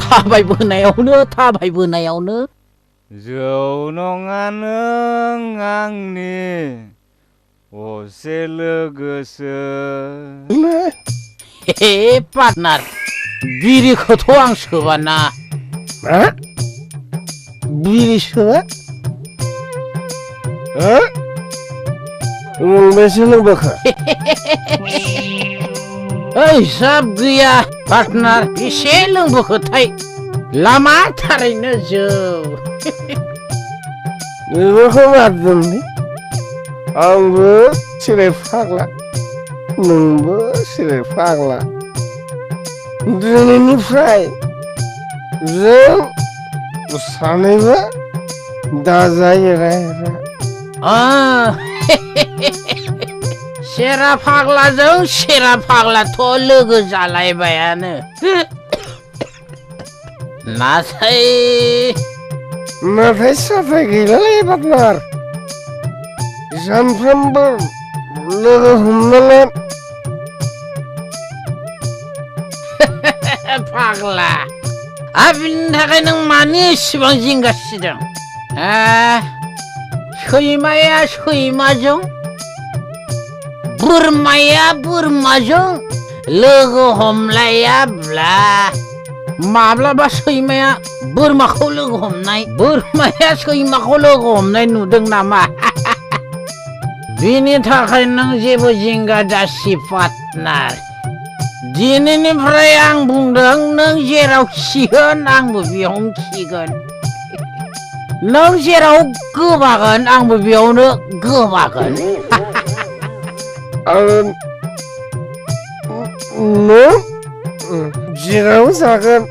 Speaker 2: थाबायबोनायावनो
Speaker 9: जौ नङा नों आंनि असे लोगोसो
Speaker 2: हे पार्टनार बिरिखौथ' आं सोबाना
Speaker 5: बिरि सोबा बेसे लोंबोखो
Speaker 2: ओइ हिसाब गैया पार्टनार बेसे लोंबोखोथाय लामा थारैनो जौ
Speaker 5: बेफोरखौ बाददोंलै आंबो सिगारेट फाग्ला नोंबो सिगारेट फाग्ला दिनैनिफ्राय जों सानैबो दाजायो
Speaker 2: सेरा फाग्लाजों सेरा फाग्लाथ' लोगो जालायबायानो
Speaker 5: नाथाय साथाय गैलालै पार्टनार सानफ्रोमबो लोगो हमनानै
Speaker 2: फाग्ला बिनि थाखाय नों मानो एसेबां जिंगासिदों सैमाया सैमाजों बोरमाया बोरमाजों लोगो हमलायाब्ला माब्लाबा सैमाया बोरमाखौ लोगो हमनाय बोरमाया सैमाखौ लोगो हमनाय नुदों नामा बिनि थाखाय नों जेबो जिंगा दासि पार्टनार दिनैनिफ्राय आं बुंदों नों जेराव खिगोन आंबो बेयावनो खिगोन नों जेराव गोबागोन आंबो बेयावनो गोबागोन
Speaker 5: नों जेराव जागोन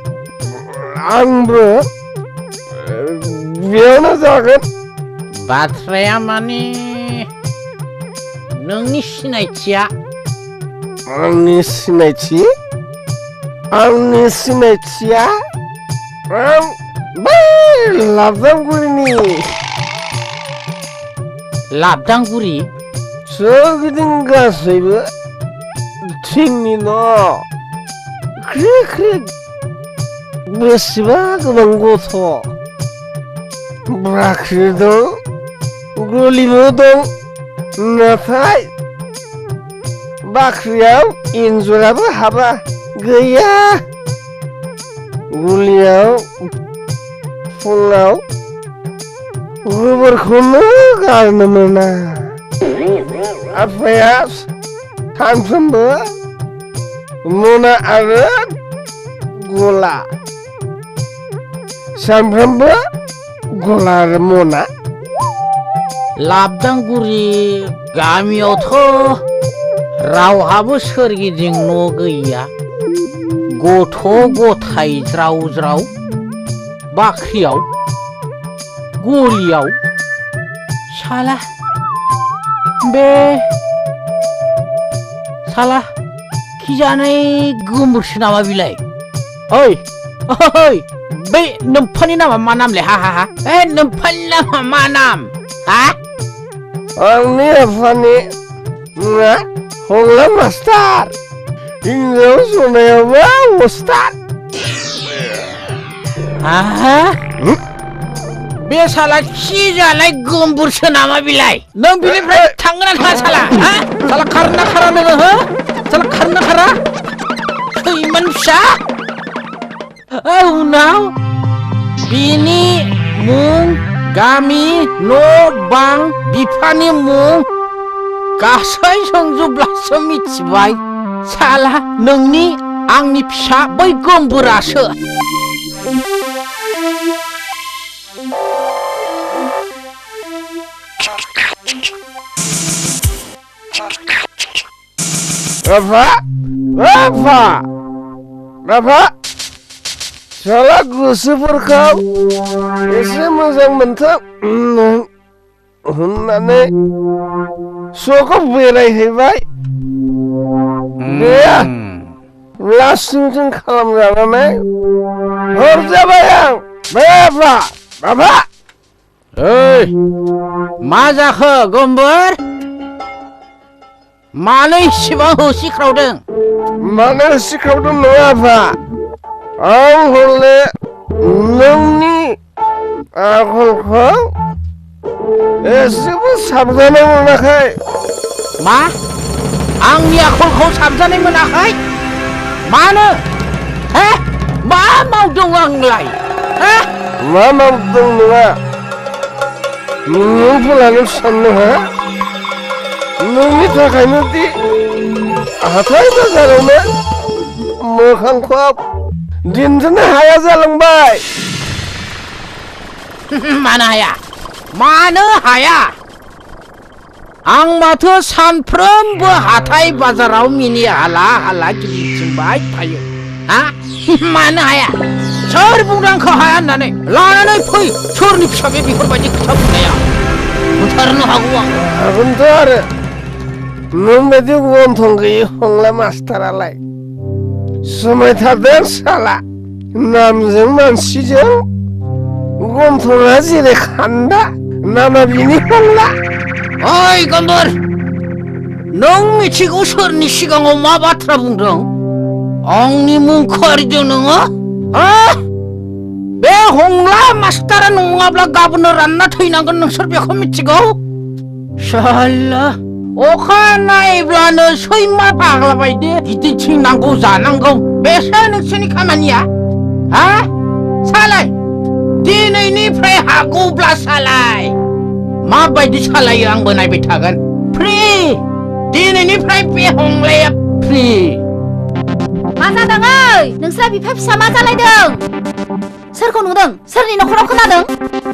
Speaker 5: आंबो बेयावनो जागोन
Speaker 2: बाथ्राया माने नोंनि सिनायथिया
Speaker 5: आंनि सिनायथिया आं बै
Speaker 2: लाबदांगुरि
Speaker 5: सोरगिदिं गासैबो थिंनि न' ख्रि ख्रि बेसेबा गोबां गथ' बाख्रि दं गलिबो दं नाथाय बाख्रियाव एन्जराबो हाबा गैया गलियाव फुङाव गोबोरखौनो गारनो मोना आफाया सानफ्रोमबो मना आरो गला सानफ्रोमबो गला आरो मना
Speaker 2: लाबदांगुरि गामियावथ' रावहाबो सोरगिदिं न' गैया गथ' गथाय ज्राव ज्राव बाख्रियाव गलियाव साला खिजानाय गोमोरसो नामा बिलाय ओइ बै नोम्फानि नामा मा नामलै हा नोम्फानि नामा मा नाम हा
Speaker 5: आंनि आफानि मुङा हंला मास्टार हिनजाव जनायावबो उस्ताद
Speaker 2: बे साला खि जानाय गोमबुरसो नामा बिलाय नों बिनिफ्राय थांगोन ना थाङा साला साला खारना खारा नोङो हो साला खारना खारा सैमान फिसा उनाव बिनि मुं गामि न' बां बिफानि मुं गासै सोंजोबब्लासो मिथिबाय साला नोंनि आंनि फिसा बै गोमबुरासो
Speaker 5: राफा साला गोसोफोरखौ एसे मोजां मोनथों होननानै स'खौ बेरायहैबाय गैया लासिंसिं खालामजानानै हरजाबाय आं बाबा
Speaker 2: ओइ मा जाखो गोमबोर मानो इसेबां होसिख्रावदों
Speaker 5: मानो होसिख्रावदों नङा आफा आं हले नोंनि आखलखौ एसेबो साबजानाय मोनाखै
Speaker 2: मा आंनि आखलखौ साबजानाय मोनाखै मानो मा मावदों आंलाय
Speaker 5: मा मावदों नङा नों फुलानो साननो हा नोंनि थाखायनो दि हाथाय बाजारावनो मोखांखौ दिन्थिनो हाया जालांबाय
Speaker 2: मानो हाया आं माथो सानफ्रोमबो हाथाय बाजाराव मिनि हाला हाला गिदिंथिंबाय थायो मानो हाया सोर बुंदों आंखौ हाया होननानै लानानै फै सोरनि फिसा बे बेफोरबायदि खोथा बुंनाया बुथारनो हागौ आं
Speaker 5: हागोनथ' आरो नों बायदि गन्थं गैयि हंला मास्टारालाय समायथारदों साला नामजों मानसिजों गन्थङा जेरै खान्दा नामा बिनि हंला
Speaker 2: ओइ गोमबोर नों मिथिगौ सोरनि सिगाङाव मा बाथ्रा बुंदों आंनि मुंखौ आरिदों नोङो बे हंला मास्टारा नङाब्ला गाबोननो रानना थैनांगोन नोंसोर बेखौ मिथिगौ साला अखा नायब्लानो सैमा फाग्ला बायदि गिदिंथिंनांगौ जानांगौ बेसो नोंसोरनि खामानिया हा सालाय दिनैनिफ्राय हागौब्ला सालाय माबायदि सालायो आंबो नायबाय थागोन फ्रि दिनैनिफ्राय बे हंलाया फ्रि
Speaker 1: मा जादों ओइ नोंस्रा बिफा फिसा मा जालायदों सोरखौ नुदों सोरनि न'खराव खोनादों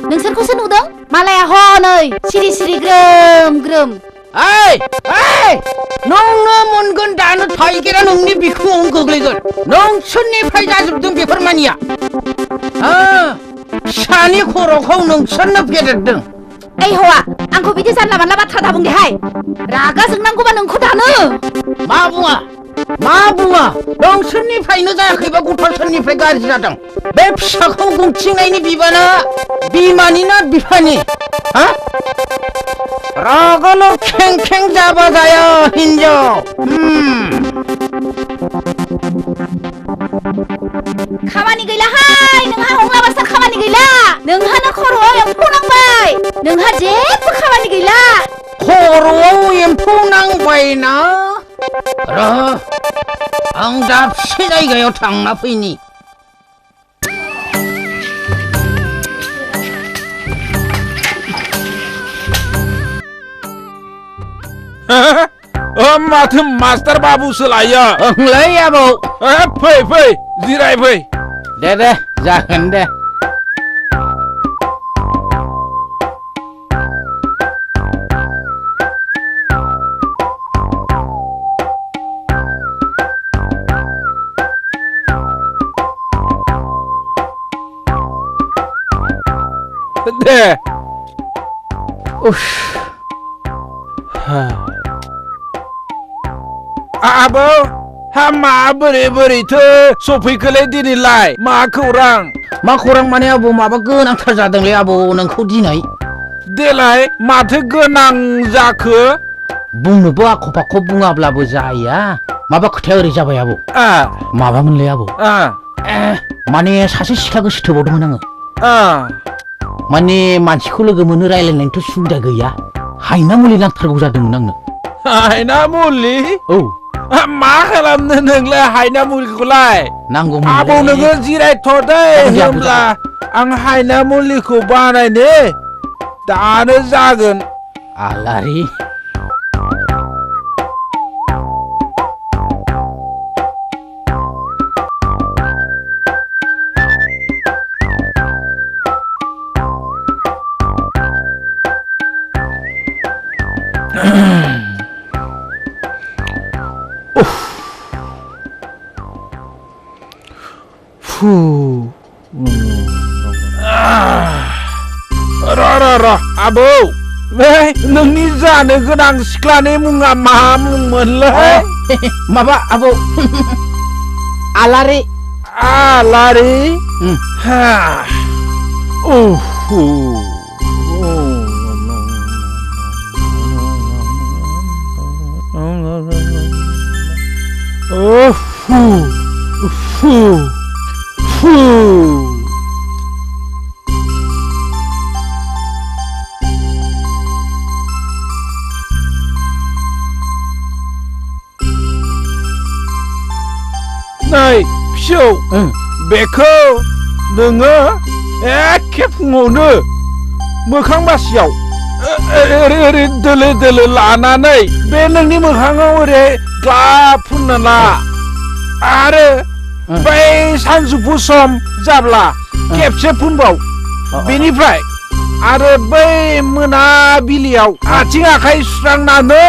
Speaker 1: नोंसोरखौसो नुदों मालाया हनै सिरि सिरि ग्रोम ग्रोम
Speaker 2: ओइ ओइ नोंनो मोनगोन दानो थाइगिरा नोंनि बिखुङाव गोग्लैगोन नोंसोरनिफ्राय जाजोबदों बेफोर मानिया फिसानि खर'खौ नोंसोरनो फेदेरदों
Speaker 1: ओइ हौवा आंखौ बिदि जानला मानला बाथ्रा दाबुं देहाय रागा जोंनांगौबा नोंखौ दानो
Speaker 2: मा बुङा नोंसोरनिफ्रायनो जायाखैबा गथ'फोरनिफ्राय गाज्रि जादों बे फिसाखौ बुंथिंनायनि बिबाना बिमानि ना बिफानि हा रागाल' खें खें जाबा जाया हिनजाव
Speaker 1: खामानि गैलाहाय नोंहा हंला बास्तार खामानि गैला नोंहानो खर'आव एम्फौ नांबाय नोंहा जेबो खामानि गैला
Speaker 2: खर'आव एम्फौ नांबायना र' आं दाबसे जायगायाव थांना फैनि
Speaker 7: माथो मास्टार बाबुसो लायो
Speaker 2: ओंलै आबौ
Speaker 7: फै जिराय फै
Speaker 2: दे जागोन दे
Speaker 7: दे आबौ हा माबोरैथो सफैखोलै दिनैलाय मा खौरां
Speaker 2: माने आबौ माबा गोनांथार जादोंलै आबौ नोंखौ दिनै
Speaker 7: देलाय माथो गोनां जाखो
Speaker 2: बुंनोबो आख' फाख' बुङाब्लाबो जाया माबा खोथाया ओरै जाबाय आबौ माबामोनलै आबौ माने सासे सिख्ला गोसो थोबावदोंमोन आङो माने मानसिखौ लोगो मोनो रायलायनायनिथ' सुबिदा गैया हायना मुलि नांथारगौ जादोंमोन आंनो
Speaker 7: हायना मुलि
Speaker 2: औ
Speaker 7: मा खालामनो नोंलाय हायना मुलिखौलाय
Speaker 2: नांगौमोन
Speaker 7: आबौ नोङो जिरायथ' दे होमब्ला आं हायना मुलिखौ बानायनो दानो जागोन
Speaker 2: आलारि
Speaker 7: र' आबौ नोंनि जानो गोनां सिख्लानि मुङा मा मुंमोनलै
Speaker 2: माबा आबौ आलारि
Speaker 7: नै फिसौ बेखौ नोङो एखे फुङावनो मोखां बासियाव ओरै दोलो लानानै बे नोंनि मोखाङाव ओरै ग्लाब फुनना ला आरो बै सानजौफु सम जाब्ला खेबसे फुनबाव बेनिफ्राय आरो बै मोनाबिलियाव आथिं आखाइ सुस्रांनानै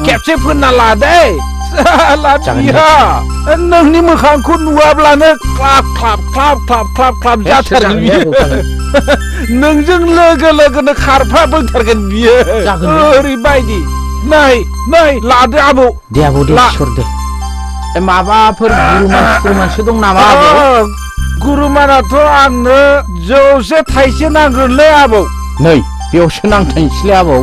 Speaker 7: खेबसे फुनना ला दै नोंनि मोखांखौ नुवाब्लानो क्लाब जाथारगोन बियो नोंजों लोगोनो खारफाबोथारगोन बियो ओरैबायदि नै लादो आबौ
Speaker 2: दे आबौ दे सरदो माबाफोर गुरुमानसो दं नामा
Speaker 7: गुरुमानाथ' आंनो जौसे थाइसे नांगोनलै आबौ
Speaker 2: नै बेयावसो नांथायसैलै आबौ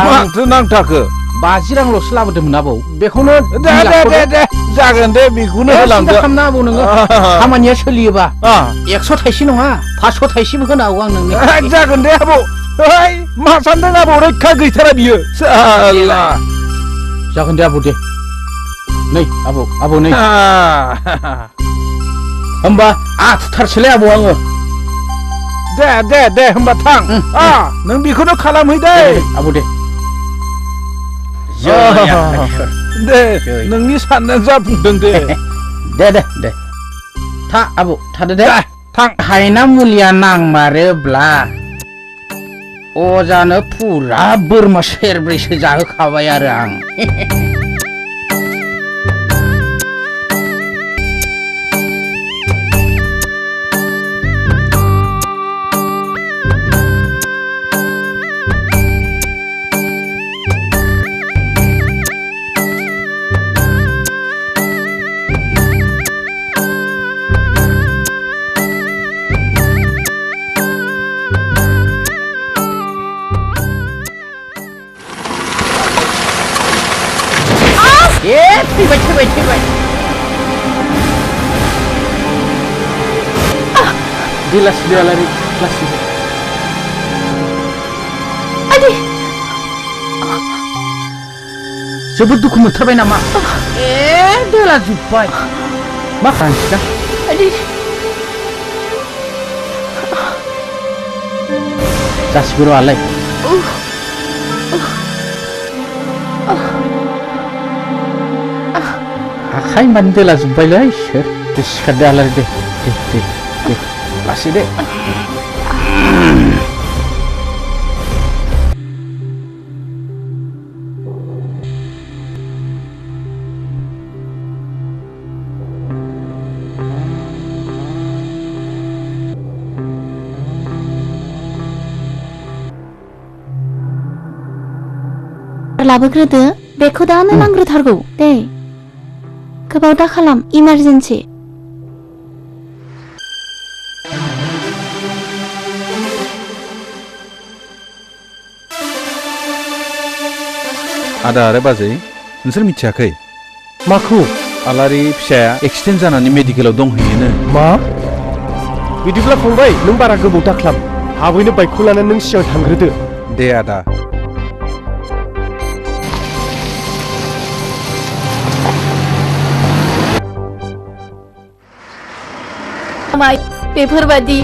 Speaker 7: माथो नांथाखो
Speaker 2: 50 रांल'सो लाबोदोंमोन आबौ बेखौनो
Speaker 7: दे जागोन दे बेखौनो होलांदो
Speaker 2: खालामना आबौ नोङो खामानिया सोलियोबा 100 थाइसे नङा 500 थाइसेबो होनो हागौ आं नोंनो
Speaker 7: जागोन दे आबौ ओइ मा सानदों आबौ रैखा गैथारा बियो साला
Speaker 2: जागोन दे आबौ दे नै आबौ नै होमबा आथुथारसैलै आबौ आङो
Speaker 7: दे होमबा थां नों बेखौनो खालामहै दे
Speaker 2: आबौ दे
Speaker 7: दे नोंनि साननाया जाफुंदों दे
Speaker 2: दे था आबौ थादो दे
Speaker 7: थां
Speaker 2: हायना मुलिया नांमारोब्ला अजानो फुरा बोरमा सेरब्रैसो जाहोखाबाय आरो आं थैबाय दे लासै आलारि लासै जोबोद दुखु मोनथारबाय नामा दोला जोब्बाय मा खालामसै दा जासिगौ र' आलाय आखाइ मानि दोला जोब्बायलै सोर दे सिखारदो आलारि दे लासै दे
Speaker 3: लाबोग्रोदो बेखौ दानो नांग्रोथारगौ दे गोबाव दा खालाम इमारजेन्सि
Speaker 7: आदा आरो बाजै नोंसोर मिथियाखै
Speaker 5: माखौ
Speaker 7: आलारि फिसाया एक्सिडेन्ट जानानै मेडिकेलाव दंहैयोनो
Speaker 5: मा बिदिब्ला फंबाय नों बारा गोबाव दाख्लाम आबैनो बाइकखौ लानानै नों सिगां थांग्रोदो
Speaker 7: दे आदा
Speaker 3: बेफोरबादि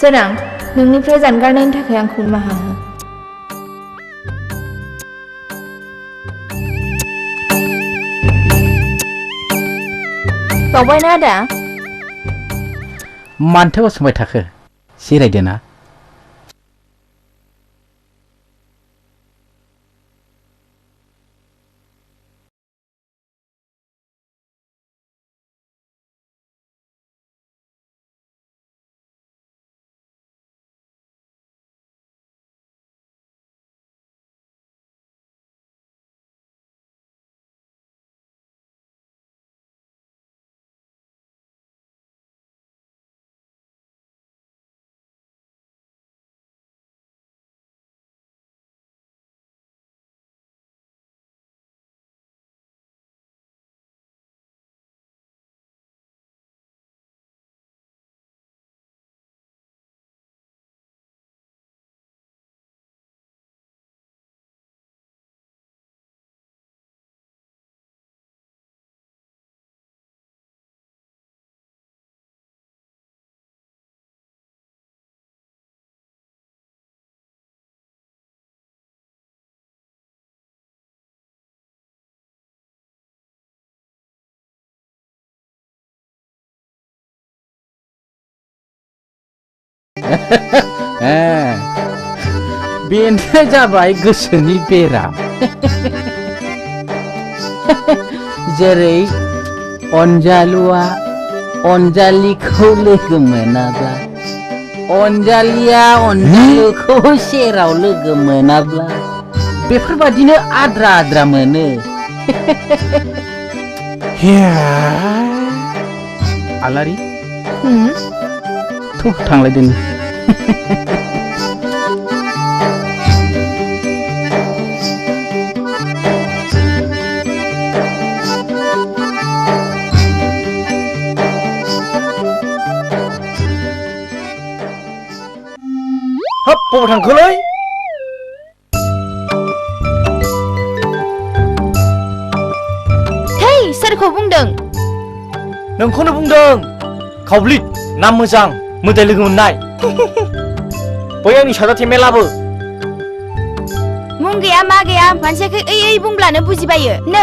Speaker 3: सोरां नोंनिफ्राय जानगारनायनि थाखाय आंखौ निमाहा हो बावबायना आदा
Speaker 2: मानोथो गसंबाय थाखो जिरायदो ना बेनो जाबाय गोसोनि बेराम जेरै अनजालुआ अनजालिखौ लोगो मोनाब्ला अनजालिया अनजालुखौ सेराव लोगो मोनाब्ला बेफोरबादिनो आद्रा आद्रा मोनो आलारि थ' थांलायदों
Speaker 4: हाब बबाव थांखोलै
Speaker 3: हेइ सोरखौ बुंदों
Speaker 4: नोंखौनो बुंदों खावब्लिद नाम मोजां मोदाय लोगो मोननाय बै आंनि साजा थेमे लाबो
Speaker 3: मुं गैया मा गैया मानसिखौ ओइ ओइ बुंब्लानो बुजिबायो नो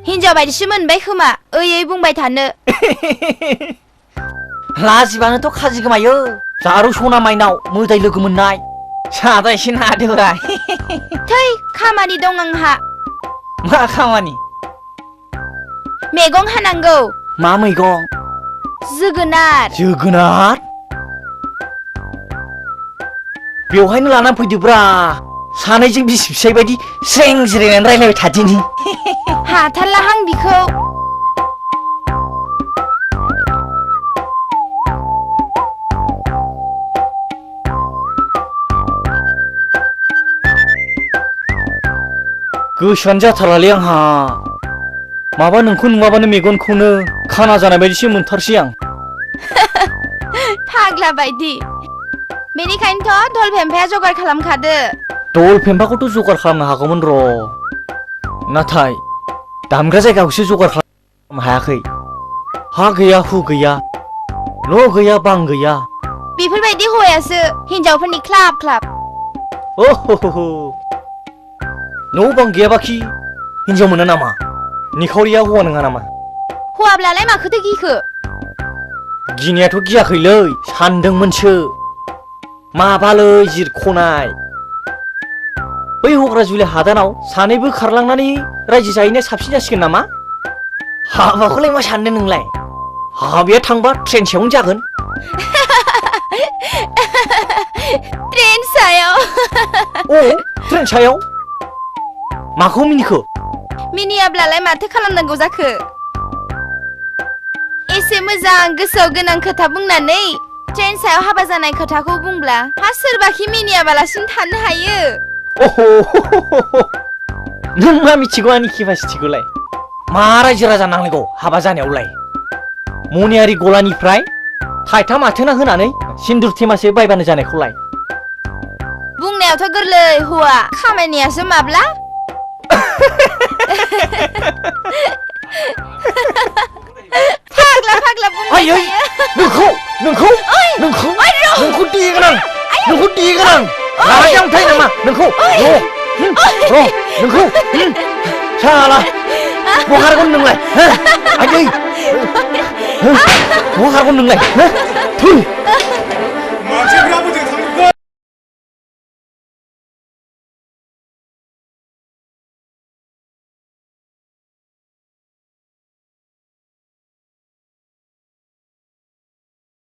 Speaker 3: हिनजाव बायदिसो मोनबाय खोमा ओइ ओइ बुंबाय थानो
Speaker 4: लाजिबानोथ' खाजि गोमायो जारौ सना माइनाव मोदाय लोगो मोननाय सादा एसे नादोरा
Speaker 3: थै खामानि दं आंहा
Speaker 4: मा खामानि
Speaker 3: मैगं हानांगौ
Speaker 4: मा मैगं
Speaker 3: जोगोनार
Speaker 4: जोगोनार बेवहायनो लानानै फैदोब्रा सानैजों बिसि फिसाय बायदि स्रें जिरायनानै रायलायबाय थादिनि
Speaker 3: हाथारलाहां बिखौ
Speaker 4: गोसोआनो जाथारलालै आंहा माबा नोंखौ नुवाबानो मेगनखौनो खाना जानाय बायदिसो मोनथारसै आं
Speaker 3: फाग्ला बायदि बेनिखायनोथ' धल फेम्फाया जगार खालामखादो
Speaker 4: दल फेम्फाखौथ' जगार खालामनो हागौमोन र' नाथाय दामग्रा जायगाखौसो जगार खालामनो हायाखै हा गैया हु गैया न' गैया बां गैया
Speaker 3: बेफोरबायदि हौवायासो हिनजावफोरनि क्लाब क्लाब
Speaker 4: ओहो न' बां गैयाबाखि हिनजाव मोना नामा निखावरिया हौवा नङा नामा
Speaker 3: हौवाब्लालाय माखोथो गिखो
Speaker 4: गिनायाथ' गियाखैलै सानदोंमोनसो माबालै जिरख'नाय बै हग्राजुलि हादानाव सानैबो खारलांनानै रायजो जाहैनाया साबसिन जासिगोन नामा हाबाखौलाय मा सानदों नोंलाय हाबाया थांबा ट्रेन सायावनो जागोन
Speaker 3: ट्रेन सायाव
Speaker 4: औ ट्रेन सायाव माखौ मिनिखो
Speaker 3: मिनियाब्लालाय माथो खालामनांगौ जाखो एसे मोजां गोसोआव गोनां खोथा बुंनानै ट्रेन सायाव हाबा जानाय खोथाखौ बुंब्ला हा सोरबाखि मिनियाबालासिनो थानो हायो
Speaker 4: नों मा मिथिगौ आंनि केपासिटिखौलाय मा रायजो राजा नांलायगौ हाबा जानायावलाय मनियारि गलानिफ्राय थाइथाम आथोना होनानै सिन्दुर थेमासे बायबानो जानायखौलाय
Speaker 3: बुंनायावथ' गोरलै हौवा खामानियासो माब्ला फाग्ला फाग्ला बुंबाय थायो
Speaker 4: नोंखौ
Speaker 3: ओइ
Speaker 4: नोंखौ साला बहा खारगोन नोंलाय आयै बहा खारगोन नोंलाय थै